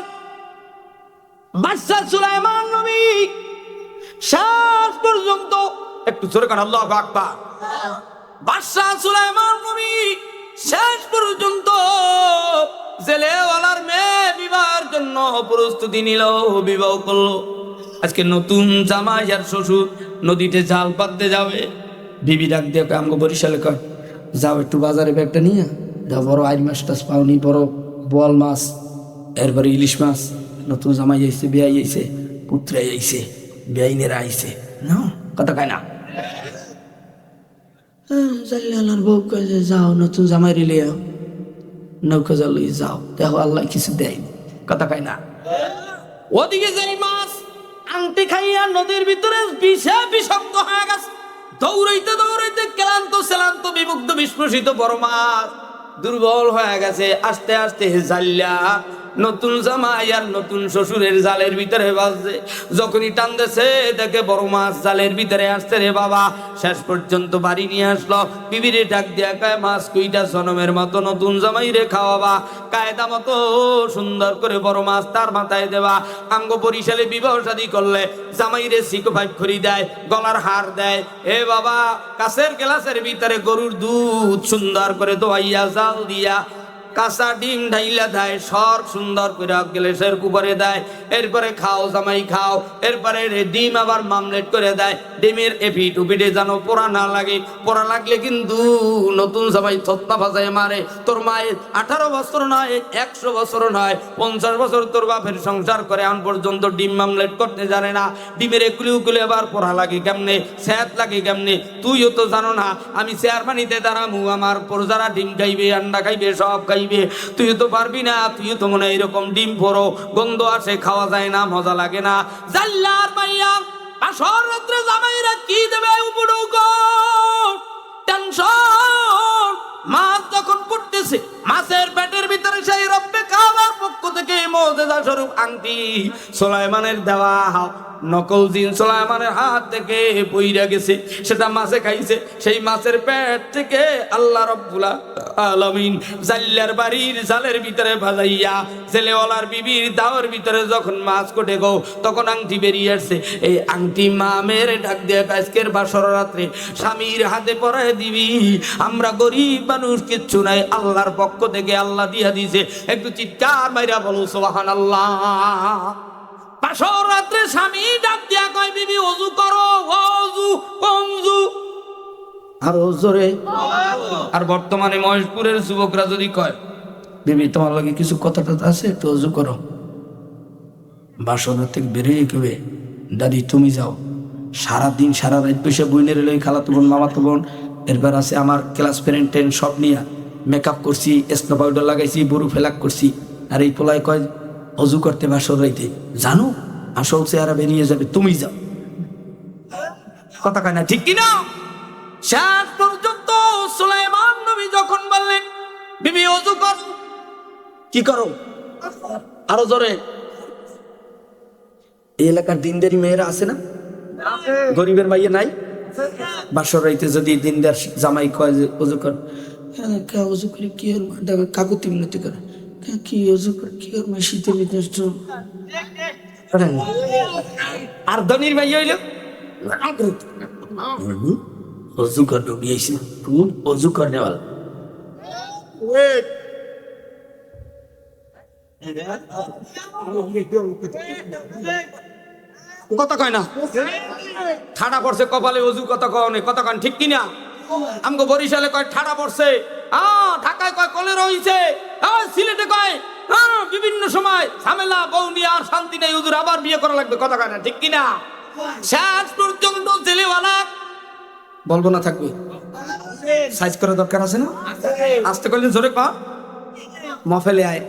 বাদশা সুলাইমান নবী শেষ পর্যন্ত, একটু জোরে কান আল্লাহু আকবার। বাদশা সুলাইমান নবী শেষ পর্যন্ত জেলেওয়ালার মেয়ে বিবাহের জন্য প্রস্তুতি নিল, বিবাহ করলো। আজকে নতুন জামাই আর শ্বশুর নদীতে জাল পাততে যাবে, বিবি ডাক দিয়ে আমাকে বরিশালে কয় যাও একটু বাজারে ব্যাগটা নিয়ে যাও, বড় আইর মাছ টাছ পাওনি, বড় বোয়াল মাছ, এরপরে ইলিশ মাছ, নতুন জামাই আইছে, বেয়াই আইছে, পুত্রে আইছে, বেআইনেরা আইছে, না কথা কয় না। জাল্লার বউ কয় যে যাও নতুন জামাই রিলে নৌকা জাল যাও, দেখো আল্লাহ কিছু দেয়, কথা কয় না। ওদিকে যাই মাছ আংটি খাইয়া নদীর ভিতরে বিষে বিষাক্ত হয়ে গেছে, দৌড়াইতে দৌড়াইতে ক্লান্ত শ্রান্ত বিমুগ্ধ বিস্পৃশিত বড় মাছ দুর্বল হয়ে গেছে। আস্তে আস্তে জাল্লা নতুন জামাই আর নতুন শ্বশুরের জালের ভিতরে বাজছে, যখনই টানতেছে দেখে বড় মাছ জালের ভিতরে আসছে রে বাবা। শেষ পর্যন্ত বাড়ি নিয়ে আসলো, বিবিরে ডাক দিয়া কয় মাছ কুইটা জনমের মতো নতুন জামাই রে খাওয়াবা, কায়দা মতো সুন্দর করে বড় মাছ তার মাথায় দেবা। আঙ্গ বরিশালে বিবাহ শাদী করলে জামাই রে সিকো ফাইভ খড়ি দেয়, গলার হার দেয়, এ বাবা কাছের গ্লাসের ভিতরে গরুর দুধ সুন্দর করে দোয়াইয়া জাল দিয়া কাঁচা ডিম ঢাইলা দেয়, সর সুন্দর করে গ্লাসের কুপারে দেয়, এরপরে খাও জামাই খাও, এরপরে ডিম আবার মামলেট করে দেয়, ডিমের এপিট উপিটে যেন পোড়া না লাগে, পোড়া লাগলে কিন্তু নতুন জামাই থত্তা ভাজায় মারে। তোর মায়ের 18 বছর নয়, 100 বছর নয়, 50 বছর তোর বাপের সংসার করে আন পর্যন্ত ডিম মামলেট করতে জানে না। ডিমের একুলি উকুলি আবার পোড়া লাগে কেমনে, স্যাঁত লাগে কেমনে, তুইও তো জানো না। আমি চেয়ারম্যানিতে দাঁড়ামু, আমার প্রজারা ডিম খাইবে, আন্ডা খাইবে, সব খাইবে, তুই তো পারবি না, তুই তো মনে হয় এরকম ডিম পড়ো, গন্ধ আসে, খাওয়া যায় না, মজা লাগে না। জাল্লার মাইয়া আসর রাত্রে জামাইরা কি দেবে উপডৌকো টেনশন। মাছ যখন পড়তেছে, মাছের পেটের ভিতরে সেই রব্বে কাবার পক্ষ থেকে মুজিজা স্বরূপ আংটি সুলাইমানের দেওয়া নকল জিন সুলাইমানের হাত থেকে পইরা গেছে, সেটা মাছে খাইছে। সেই মাছের পেট থেকে আল্লাহ রাব্বুল আলামিন জাল্লার বাড়ির জালের ভিতরে ভাজাইয়া জেলেওয়ালার বিবির দাওয়ার ভিতরে যখন মাছ কোটে গো, তখন আংটি বেরিয়ে আসছে। এই আংটি মা মেরে ডাক দিয়ে আজকের বাসর রাত্রে স্বামীর হাতে পরায় দিবি, আমরা গরিব মানুষ, কিচ্ছু নাই, আল্লাহর পক্ষ থেকে আল্লাহ দিয়া দিছে। একটু চিৎকার মাইরা বলো সুবহানাল্লাহ। বাসর রাত্রে স্বামী ডাক দিয়া কয় বিবি ওযু করো, ওযু আরো জোরে। আর বর্তমানে মহেশপুরের যুবকরা যদি কয়, বিবি তোমার লাগে কিছু কথা টথা আছে, একটু অজু করো। বাসর থেকে বেরিয়ে কেবে দাদি তুমি যাও, সারাদিন সারা রাত বসে বইনের লই, খালাতো বোন মামাতো বোন, এরপর আছে আমার ক্লাস ফ্রেন্ড টেন্ট সব নিয়ে মেকআপ করছি, স্নো পাউডার লাগাইছি, বরু ফেলাক করছি। আর এই পোলায় কয় অজু করতে বাসর রাইতে, জানো আসল চেহারা বেরিয়ে যাবে, তুমি যাও। কথা কয় না, ঠিক কিনা? শেষ পর্যন্ত সুলাইমান নবী যখন বললেন বিবি ওযু কর, কি করো আরো জোরে। এই এলাকার দিনদারি মেয়েরা আছে না, গরিবের মাইয়ে নাই? বাসর রাইতে যদি দিনদার জামাই কয় যে অজু কর, হ্যাঁ কে অজু করে কি ওর কাকুতি মিনতি করে, কি অজু করে কি ওর মাই শীতের ভিতরে আর ধনির ভাই হইল অজু কর ডুবিয়েছি, খুব অজু করনে वाला। কথা কয় না, ঠাডা পড়ছে কপালে অজু, কথা কয় কথা কন, ঠিক কিনা? আমগো বরিশালে কয় ঠাডা পড়ছে, ঢাকায় কয় কলেরা হইছে, সিলেটে কয় বিভিন্ন সময় ঝামেলা, বউ নিয়ে আর শান্তি নেই, হুজুর আবার বিয়ে করা লাগবে, কথা কয় না, ঠিক কিনা? শেষ পর্যন্ত জেলেওয়ালা বলবো না থাকবে, সাইজ করা দরকার আছে না? আসতে করলে জোরে কর, মফেলে আয়,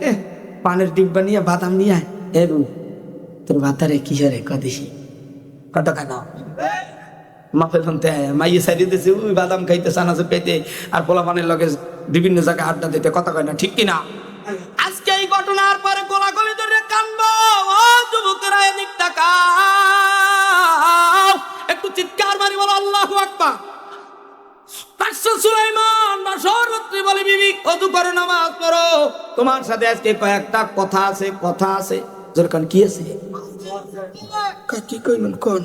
পানের ডিব্বা নিয়ে বাদাম নিয়ে আয়, এ বউ তোর ভাতারে কি হারে কদেশি কত কেন মাফেল ভানতে আয়, মাইয়ে সাইডে দিয়েছে ওই বাদাম খাইতে, চানাচুর খাইতে, আর পোলা পানের লগে বিভিন্ন জায়গায় আড্ডা দিতে, কথা কয় না, ঠিক কিনা? আজকে এই ঘটনার পরে কোলাকুলি ধরে কানবো, ও যুবকেরা এদিক তাকাও, একটু চিৎকার মারি বলো আল্লাহু আকবার। সুলাইমান বাসর রাত্রি বলে বিবি ওযু করো, নামাজ পড়ো, তোমার সাথে আজকে কয়েকটা কথা আছে, কথা আছে। জোরকান কি আছে? কি কইলেন কোন?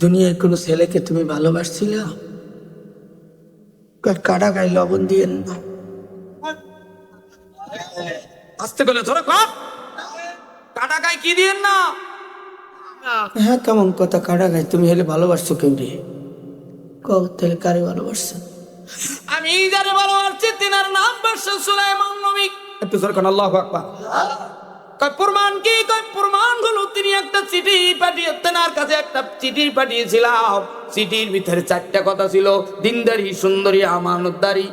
দুনিয়ায় কোন ছেলেকে তুমি ভালোবাসছিলে? কাটা গায়ে লবণ দিয়ে না, আসতে গেলে ধরে কর, কাটা গায়ে কি দিয়েন না? হ্যাঁ কেমন কথা, কাটা গায়ে তুমি হলে ভালোবাসছো কেউ রে? তাহলে কারে ভালোবাসছো? আমি যারে ভালোবাসছি তিনার নাম বাদশা সুলাইমান নবী। একটু জোরে কোন আল্লাহু আকবার। কয় প্রমাণ কি? কয় প্রমাণ হলো তিনি একটা চিঠি পাঠিয়ে, তেনার কাছে একটা চিঠি পাঠিয়েছিলাম, চিঠির ভিতরে 4টা কথা ছিল, দিনদারি, সুন্দরী, আমানতদারি,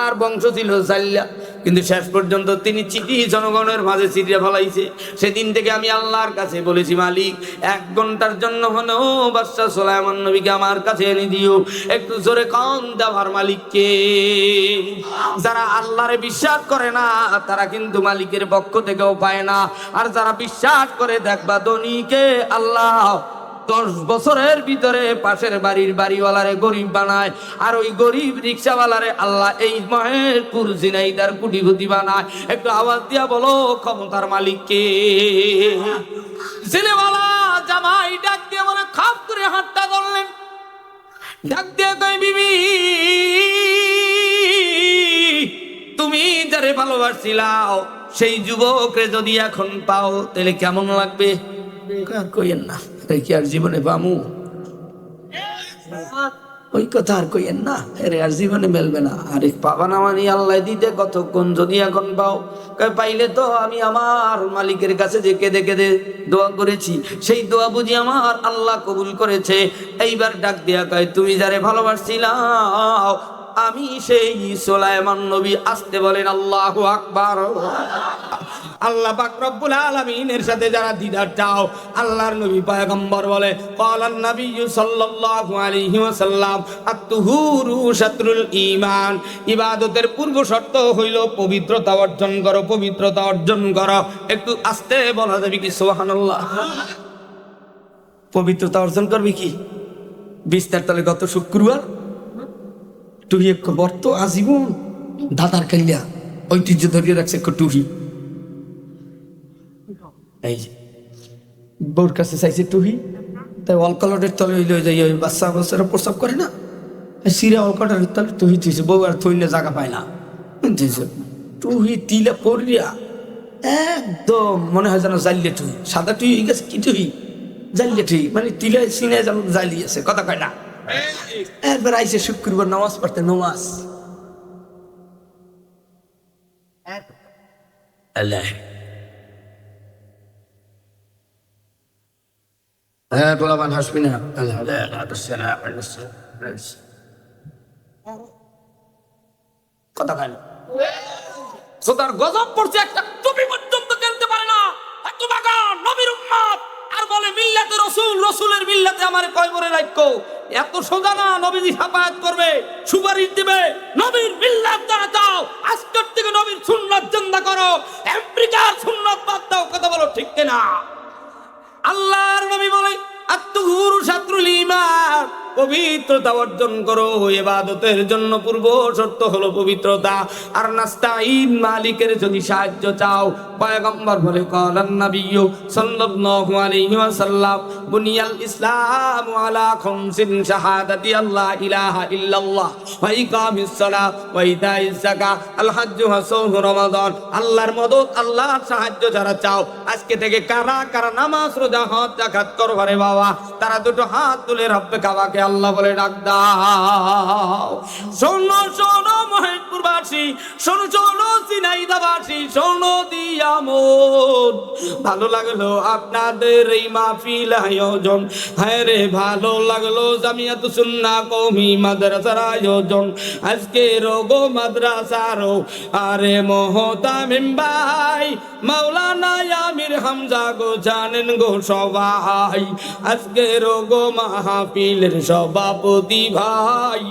আর বংশ ছিল জাল্লা। কিন্তু শেষ পর্যন্ত তিনি চিঠি জনগণের মাঝে চিঠিয়ে ফেলাইছে। সেদিন থেকে আমি আল্লাহর কাছে বলেছি, মালিক 1 ঘন্টার জন্য হলেও বাদশা সুলাইমান নবীকে আমার কাছে এনে দিও। একটু জোরে কান দেওয়ার মালিককে। যারা আল্লাহরে বিশ্বাস করে না তারা কিন্তু মালিকের পক্ষ থেকেও পায় না, আর যারা বিশ্বাস করে দেখবা ধনীকে আল্লাহ 10 বছরের ভিতরে পাশের বাড়ির বাড়িওয়ালারে গরিব বানায়, আর ওই গরিব রিক্সাওয়ালারে আল্লাহ এই মহেশপুর ঝিনাইদার কোটিপতি বানায়। একটু আওয়াজ দিয়া বলো ক্ষমতার মালিককে। ছেলেওয়ালা জামাই ডাক দিয়ে বলে, খাপ করে হাতটা ধরলেন, ডাক দিয়ে কই বিবি তুমি যারে ভালোবাসছিলাও সেই যুবকরে যদি এখন পাও তাহলে কেমন লাগবে? আর কইেন না, কি আর জীবনে পামু? ওই কথা আর কইেন না, এর আর জীবনে মেলবে না। আরে পাবা না মানে আল্লাহ দিতে কতক্ষণ, যদি এখন পাও। পাইলে তো আমি আমার মালিকের কাছে যে কেঁদে কেঁদে দোয়া করেছি, সেই দোয়া বুঝি আমার আল্লাহ কবুল করেছে। এইবার ডাক দিয়া কয়, তুমি যারে ভালোবাসছিলাম আমি সেই সুলাইমান নবী। আসতে বলেন আল্লাহু আকবার। আল্লাহ পাক রব্বুল আলামিনের সাথে যারা দিদার চাও, আল্লাহর নবী পয়গম্বর বলে, ক্বালান নবিয়্যু সাল্লাল্লাহু আলাইহি ওয়াসাল্লাম আত-তুহুরু শাতরুল ঈমান। ইবাদতের পূর্ব শর্ত হইল পবিত্রতা অর্জন করো, পবিত্রতা অর্জন করো। একটু আস্তে বলা যাবে কি সুবহানাল্লাহ? পবিত্রতা অর্জন করবি কি? বিস্তার তলে গত শুক্রবার টুহি এক বর্ত আজীবন দাদার কাইলা ঐতিহ্য ধরিয়ে রাখছে এক টুহি। এই যে বউর কাছে চাইছে টুহি, তাই অলকলটের তলে ওই বাচ্চা বাচ্চারা প্রস্রাব করে না, সিরা অলকটের তলে টুহি থুইছে। বউ আর থইলে জায়গা পায় না, টুহি তিলে পড়িয়া একদম মনে হয় যেন জালিয়ে টুহি, সাদা টুহি গেছে কি টুহি জালিয়ে টুহি, মানে তিলে সিনে যেন জালিয়েছে, কথা কয় না। এরপর আইসে শুক্রবার নামাজ পড়তে নামাজ আল্লাহ হ্যাঁ পোলাপান হাসবি না কথা কেন সোতার গজব পড়ছে একটা টুপি পর্যন্ত খেলতে পারে না এত বাগান নবীর উম্মত আর বলে মিল্লাতে রসুল রসুলের মিল্লাতে আমার কয় বরে রাখো এত সোজা না নবীজি সাফায়াত করবে সুপারিশ দিবে নবীর মিল্লাত যারা চাও আজকের থেকে নবীর সুন্নাত জিন্দা করো আমেরিকার সুন্নাত বাদ দাও কথা বলো ঠিক কিনা আল্লাহর নবী বলে আত্মহুরু শাত্রুল ঈমান পবিত্রতা অর্জন করো ইবাদতের জন্য পূর্ব শর্ত হলো পবিত্রতা আর নাস্তাইন মালিকের যদি সাহায্য চাও পয়গম্বর বলে কলান নবী সাল্লাল্লাহু আলাইহি ওয়াসাল্লাম বুনিয়াল ইসলাম আলা খামসিন শাহাদাতি আল্লা ইলাহা ইল্লাল্লাহ ওয়া ইকামিস সালাত ওয়া ইতাইজ যাকাত আল হজ্জ ওয়া সাওম রমাদান আল্লাহর মদদ আল্লাহর সাহায্য যারা চাও আজকে থেকে কারা কারা নামাজ রোজা হজ যাকাত করবে রে বাবা তারা দুটো হাত তুলে রব্বে কাবাকে আল্লাহ বলে ডাক দাও শোনো শোনো মহেশপুরবাসী শোনো শোনো ঝিনাইদহবাসী শোনো দিয়ামন ভালো লাগলো আপনাদের এই মাহফিল আয়োজন হ্যাঁ রে ভালো লাগলো জামিয়াত সুন্নাহ কওমি মাদ্রাসার আয়োজন আজকে রোগো মাদ্রাসারও আরে মহতামিম ভাই মাওলানা আমির হামজা গো জানেন গো সবাই আজকে রোগো মাহফিলের সভাপতি ভাই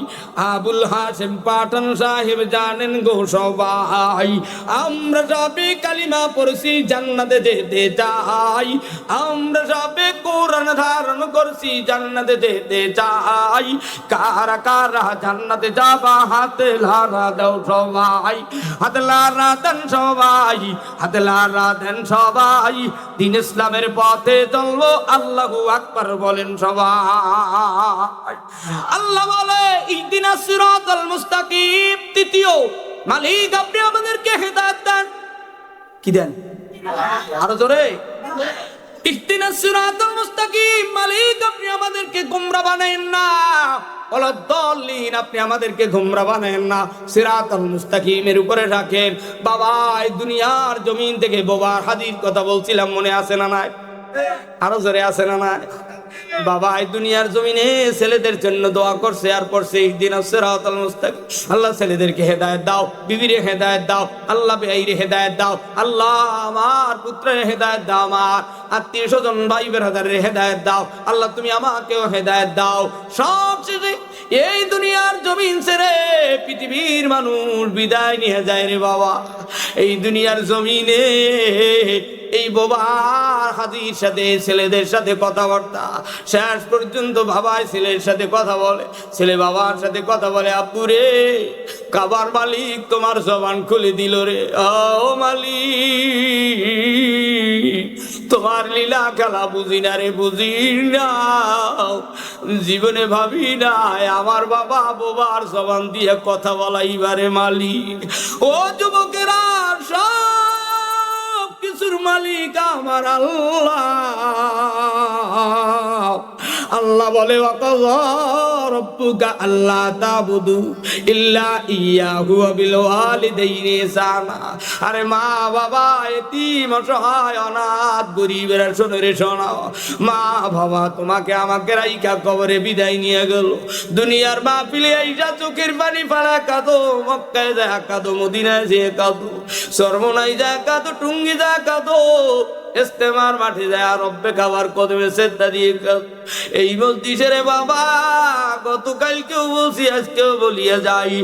আবুল হাশেম পাঠান সাহেব জানেন গো সবাই আমরা সবে কালিমা পড়ছি জান্নাতে যেতে চাই আমরা সবে কোরআন ধারণ করছি জান্নাতে যেতে চাই কারা কারা জান্নাতে যাবা হাতে লারা দাও সবাই হাতে লারা দেন সবাই হাতে লারা দেন সবাই দিন ইসলামের পথে চলবো আল্লাহু আকবার বলেন সবাই আল্লাহ বলে ইহদিনাস সিরাতাল মুস্তাকিম তৃতীয় মালিক আপনি আমাদেরকে হেদায়েত দেন কি দেন আরো জোরে ইহদিনাস সিরাতাল মুস্তাকিম মালিক আপনি আমাদেরকে গোমরা বানায়েন না ওয়ালাদ-দাল্লিন আপনি আমাদেরকে গোমরা বানায়েন না সিরাতাল মুস্তাকিমের উপরে রাখেন বাবা এই দুনিয়ার জমিন থেকে বাবার হাদিস কথা বলছিলাম মনে আছে না নাই আরো জোরে আছে না নাই বাবা এই দুনিয়ার জমিনে ছেলেদের জন্য দোয়া করছে আর পড়ছে ইহদিনাস সিরাতাল মুস্তাকিম আল্লাহ ছেলেদেরকে হেদায়েত দাও বিবিরে হেদায়েত দাও আল্লাহ ভাইরে হেদায়েত দাও আল্লাহ আমার পুত্রের হেদায়েত দাও আমার আত্মীয় স্বজন ভাই বেরাদারের হেদায়েত দাও আল্লাহ তুমি আমাকেও হেদায়েত দাও সব শেষে এই দুনিয়ার জমিন ছেড়ে পৃথিবীর মানুষ বিদায় নিয়ে যায় রে বাবা এই দুনিয়ার জমিনে এই বাবার হাজির সাথে ছেলেদের সাথে কথাবার্তা শেষ পর্যন্ত বাবা ছেলের সাথে কথা বলে ছেলে বাবার সাথে কথা বলে আব্বু রে কাবার মালিক তোমার জবান খুলে দিল রে ও মালিক তোমার লীলা খেলা বুঝি না রে বুঝি না জীবনে ভাবি না আমার বাবা বাবার জবান দিয়ে কথা বলাইবারে মালিক ও যুবকেরা সব কিছুর মালিক আমার আল্লাহ আল্লাহ বলে রব্বুকা আল্লাহ তাবুদু ইল্লা ইয়াহু ওয়া বিল ওয়ালিদাইনি ইহসানা আরে মা বাবা এতিম অসহায় অনাথ গরিবের শোনো রে শোনো মা বাবা তোমাকে আমাকে রাইখা কবরে বিদায় নিয়ে গেল দুনিয়ার মাহফিলে আইসা চোখের পানি ফালা কাঁদো মক্কায় যায় কাঁদো মদিনায় যেয়ে কাঁদো সরমনায় যায় কাঁদো টুঙ্গি যায় কাঁদো ইস্তেমার মাঠে যায় রব্বে খাবার কদমে সেজদা দিয়ে এই বলতিস রে বাবা গতকালকেও বলছি আজকেও বলিয়া যাই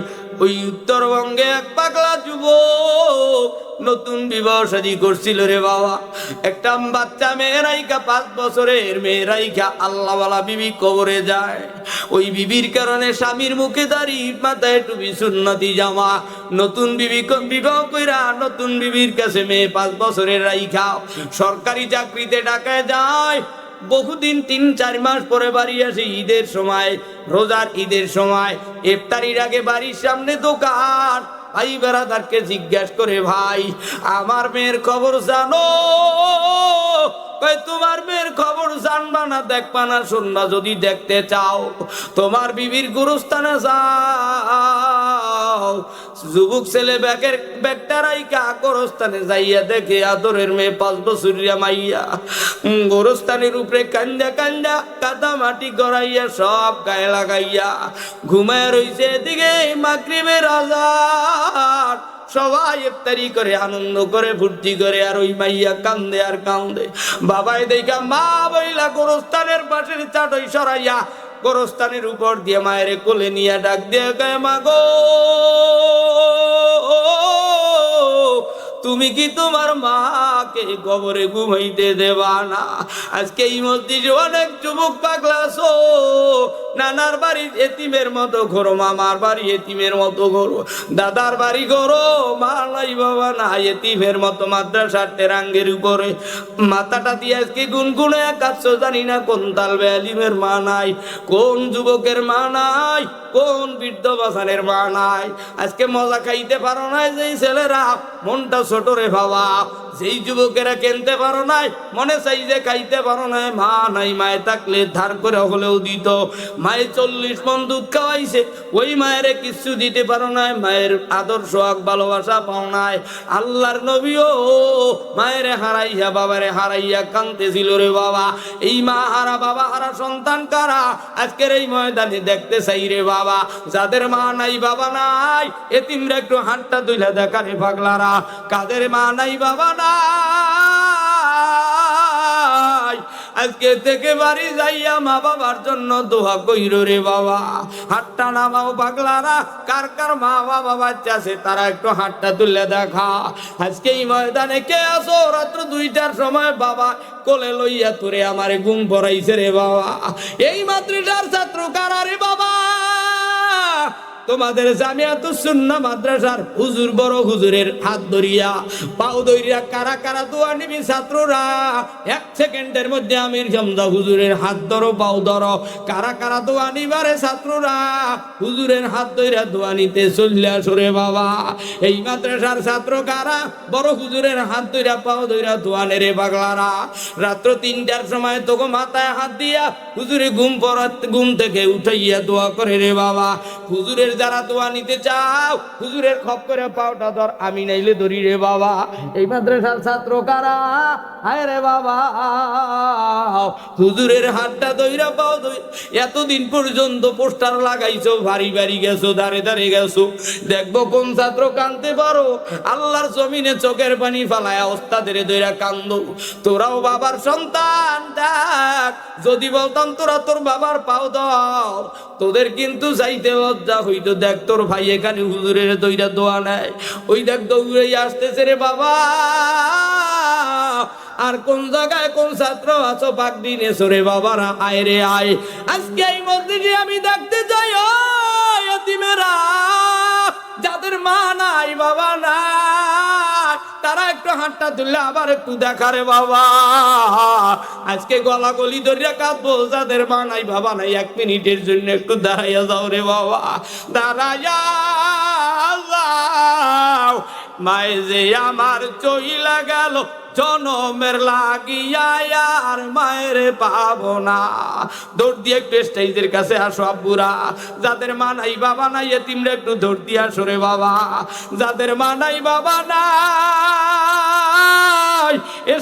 ওই উত্তরবঙ্গে এক পাগলা যুবক নতুন বিবাহ শাদী করছিল রে বাবা একটা বাচ্চা মেয়েরাইকা 5 বছরের মেয়েরাইকা আল্লাহওয়ালা বিবি কবরে যায় ওই বিবির কারণে স্বামীর মুখে দাড়ি মাথায় টুপি সুন্নতি জামা নতুন বিবি বিবাহ কইরা নতুন বিবির কাছে মেয়ে 5 বছরের রাইখা সরকারি চাকরিতে ঢাকায় যায় বহুদিন 3-4 মাস পরে বাড়ি আসে ঈদের সময় রোজার ঈদের সময় ইফতারির আগে বাড়ির সামনে দোকান ভাই বেড়াদারকে জিজ্ঞাসা করে ভাই আমার মেয়ের খবর জানো কয় তোমার মেয়ের খবর জানবা না, দেখবা না, শুনবা, যদি দেখতে চাও তোমার বিবির গুরুস্থানে যাও। যুবক ছেলে ব্যাগটা রাইকা গোরস্থানে যাইয়া দেখে আদরের মেয়ে 5 বছরিয়া মাইয়া গোরস্থানের উপরে কান্দা কান্দা কাদা মাটি গড়াইয়া সব গায়ে লাগাইয়া ঘুমায় রইছে। এদিকে মাগরিবের আযান, সবাই ইফতারি করে আনন্দ করে ফুর্তি করে, আর ওই মাইয়া কান্দে আর কান্দে। বাবাই দেখা মা বইলা গোরস্থানের পাশের চাটই সরাইয়া গোরস্থানের উপর দিয়ে মায়ের কোলে নিয়ে ডাক দিয়ে গায়ে, মা গো তুমি কি তোমার মাকে কবরে ঘুমাইতে দেবা না? আজকে এই মসজিদে অনেক যুবক পাগলা আছো, নানার বাড়ি এতিমের মতো ঘোরো, মামার বাড়ি এতিমের মতো ঘোরো, দাদার বাড়ি ঘোরো, মা নাই বাবা না, এতিমের মতো মাদ্রাসার টেরাঙ্গের উপরে মাথাটা দিয়ে আজকে গুনগুনে কাঁদছো। জানি না কোন তালবে আলিমের মা নাই, কোন যুবকের মা নাই, কোন বৃদ্ধ বাসানের মা নাই। আজকে মজা খাইতে পারো না যেই ছেলেরা, মনটা ছোট রে বাবা। যেই যুবকেরা কিনতে পারো নাই, মনে চাই যে খাইতে পারো না, মা নাই, মায়ে থাকলে ধার করে হলেও দিত। মায়ে 40 মণ দুধ খাওয়াইছে, ওই মায়ের কিছু দিতে পারো নাই, মায়ের আদর্শ ভালোবাসা পাও নাই। আল্লাহর নবীও মায়ের হারাইয়া বাবারে হারাইয়া কাঁদতেছিল রে বাবা। এই মা হারা বাবা হারা সন্তান কারা আজকের এই ময়দানে দেখতে চাই রে বাবা। যাদের মা নাই বাবা নাই, এতিমরা একটু হাতটা তুলে দেখা রে পাগলারা। কাদের মা নাই বাবা নাই, আজকে থেকে বাড়ি যাইয়া মা বাবার জন্য দোয়া কইরো রে বাবা। হাতটা নামাও পাগলারা, কার কার মা বাবা বাচ্চা আছে তারা একটু হাতটা তুলে দেখা। আজকে এই ময়দানে কে আসো? রাত্র 2টার সময় বাবা কোলে লইয়া তোরে আমারে ঘুম পড়াইছে রে বাবা। এই মাদ্রাসার ছাত্র কারা রে বাবা? তোমাদের জামিয়াতুস সুন্নাহ মাদ্রাসার হুজুর, বড় হুজুরের হাত ধরিয়া পাও ধরিয়া কারা কারা দোয়া নিবি ছাত্ররা? 1 সেকেন্ডের মধ্যে আমির হামজা হুজুরের হাত ধরো, পাও ধরো। কারা কারা দোয়া নিবারে ছাত্ররা? হুজুরের হাত ধরিয়া দোয়া নিতে চলে আসো রে বাবা। এই মাদ্রাসার ছাত্র কারা? বড় হুজুরের হাত ধরিয়া পাও ধরিয়া দোয়া নে রে পাগলারা। রাত্র 3টার সময় তোকে মাথায় হাত দিয়া হুজুরে ঘুম থেকে উঠাইয়া দোয়া করে রে বাবা। হুজুরের যারা দোয়া নিতে চাও, হুজুরের খপ করে পাওটা ধর, আমি নাইলে ধরি রে বাবা। এই মাদ্রাসার ছাত্র কারা? হায় রে বাবা, হুজুরের হাতটা ধইরা পাও ধই। এতদিন পর্যন্ত পোস্টার লাগাইছো, বাড়ি বাড়ি গেছো, দাঁড়ে দাঁড়িয়ে গেছো, দেখবো কোন ছাত্র কানতে পারো। আল্লাহর জমিনে চোখের পানি ফালায় ওস্তাদের ধইরা কান্দো। তোরাও বাবার সন্তান, দেখ যদি বলতাম তোরা তোর বাবার পাও দাও, তোদের কিন্তু যাইতে লজ্জা হইতো। দেখ তোর ভাই এখানে হুজুরের দইরা দোয়া নেয়, ওই দেখ দৌড়ে আসতেছে রে বাবা। আর কোন জায়গায় কোন ছাত্র আছো পাগড়ি নেছো রে বাবারা? আয় রে আয়, আজকে এই মসজিদে আমি দেখতে যাই ও এতিমেরা, যাদের মা নাই বাবা নাই, তারা একটু হাতটা তুললে আবার একটু দেখা রে বাবা। আজকে গলা গলি ধরিয়া কাঁদবো, যাদের মা নাই বাবা নাই, 1 মিনিটের জন্য একটু দাঁড়াইয়া যাও রে বাবা, দাঁড়াইয়া যাও। মায়ে যে আমার চইলা গেল জনমের লাগিয়া, আর মায়ের পাবো না। দৌড় দিয়ে একটু স্টেজের কাছে আসো আব্বুরা। যাদের মা নাই বাবা নাই, এতিমরা একটু দৌড় দিয়ে আসো রে বাবা। যাদের মা নাই বাবা নাই,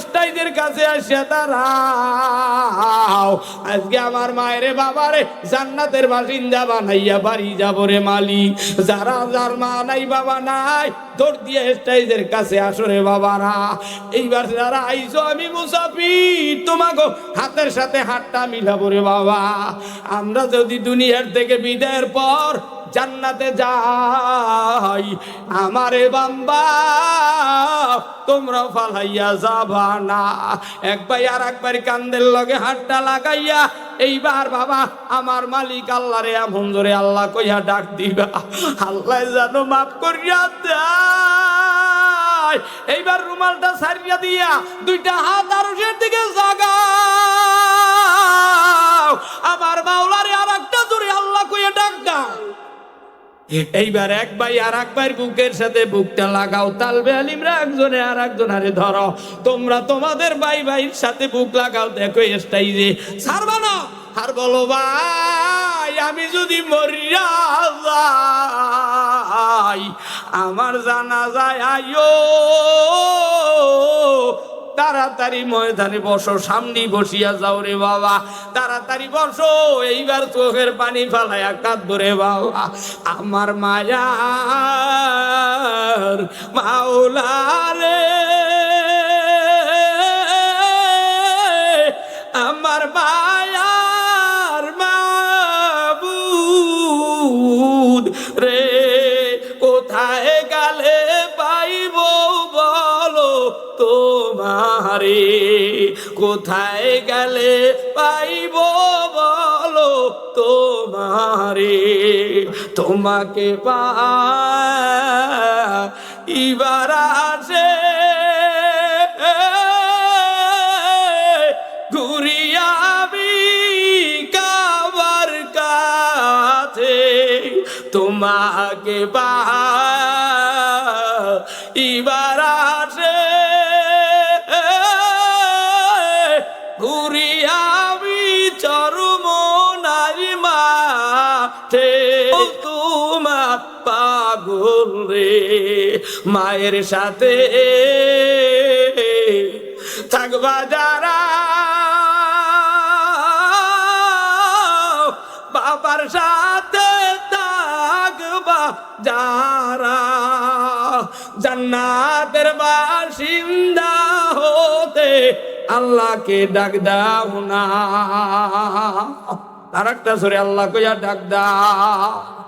স্টেজের কাছে আসে দাঁড়াও। আজকে আমার মায়ের বাবারে জান্নাতের বাসিন্দা বানাইয়া বাড়ি যাবো রে মালিক। যারা যার মা নাই বাবা নাই, দৌড় দিয়ে স্টেজের কাছে আসো রে বাবারা। এইবার যারা আইছো আমি মুসাফির, তোমাকে হাতের সাথে হাতটা মিলাবো রে বাবা। আমরা যদি দুনিয়ার থেকে বিদায়ের পর জান্নাতে যাই, আমারে বাম্বা তোমরা ফালাইয়া যাবা না। এক ভাই আর একবার কান্দের লগে হাতটা লাগাইয়া এইবার বাবা আমার মালিক আল্লাহ রে এমন ধরে আল্লাহ কইয়া ডাক দিবা, আল্লাহ যেন মাফ করিয়া দেয়। এইবার রুমালটা সারিয়া দিয়া 2টা হাত আরশের দিকে জাগাও, আমার মাওলারে আর একটা জোরে আল্লাহ কইয়া ডাক দাও। এইবার এক ভাই আর এক ভাইয়ের বুকের সাথে বুকটা লাগাও, তালবে আলিমরা একজনে আর একজনারে ধরো, তোমরা তোমাদের ভাই ভাইয়ের সাথে বুক লাগাও, দেখো স্টাইজে ছাড়বা না। আর বলো ভাই আমি যদি মরিয়া যাই, আমার জানাজায় আইও, তাড়াতাড়ি ময়দানে বসো, সামনে বসিয়া যাও রে বাবা, তাড়াতাড়ি বসো, এইবার চোখের পানি ফালাইয়া কাঁদবো রে বাবা, আমার মায়ার মাওলা রে, আমার মায়ার মাবুদ রে, কোথায় গেলে পাইব বলো তোমারে, কোথায় গেলে পাইব বলো তোমারে, তোমাকে পাইবার আসে ঘুরিয়াবি কাবার কাছে, তোমাকে পাইবার আসে ঘুরিয়াবি চরম নারী মাঠে, তোমার পাগল রে, মায়ের সাথে থাকবা যারা, বাবার সাথে থাকবা যারা, জান্নাতের বাসিন্দা হতে আল্লাহকে ডাক দাও না। আর একটা সরে আল্লাহ কইয়া ডাক দাও।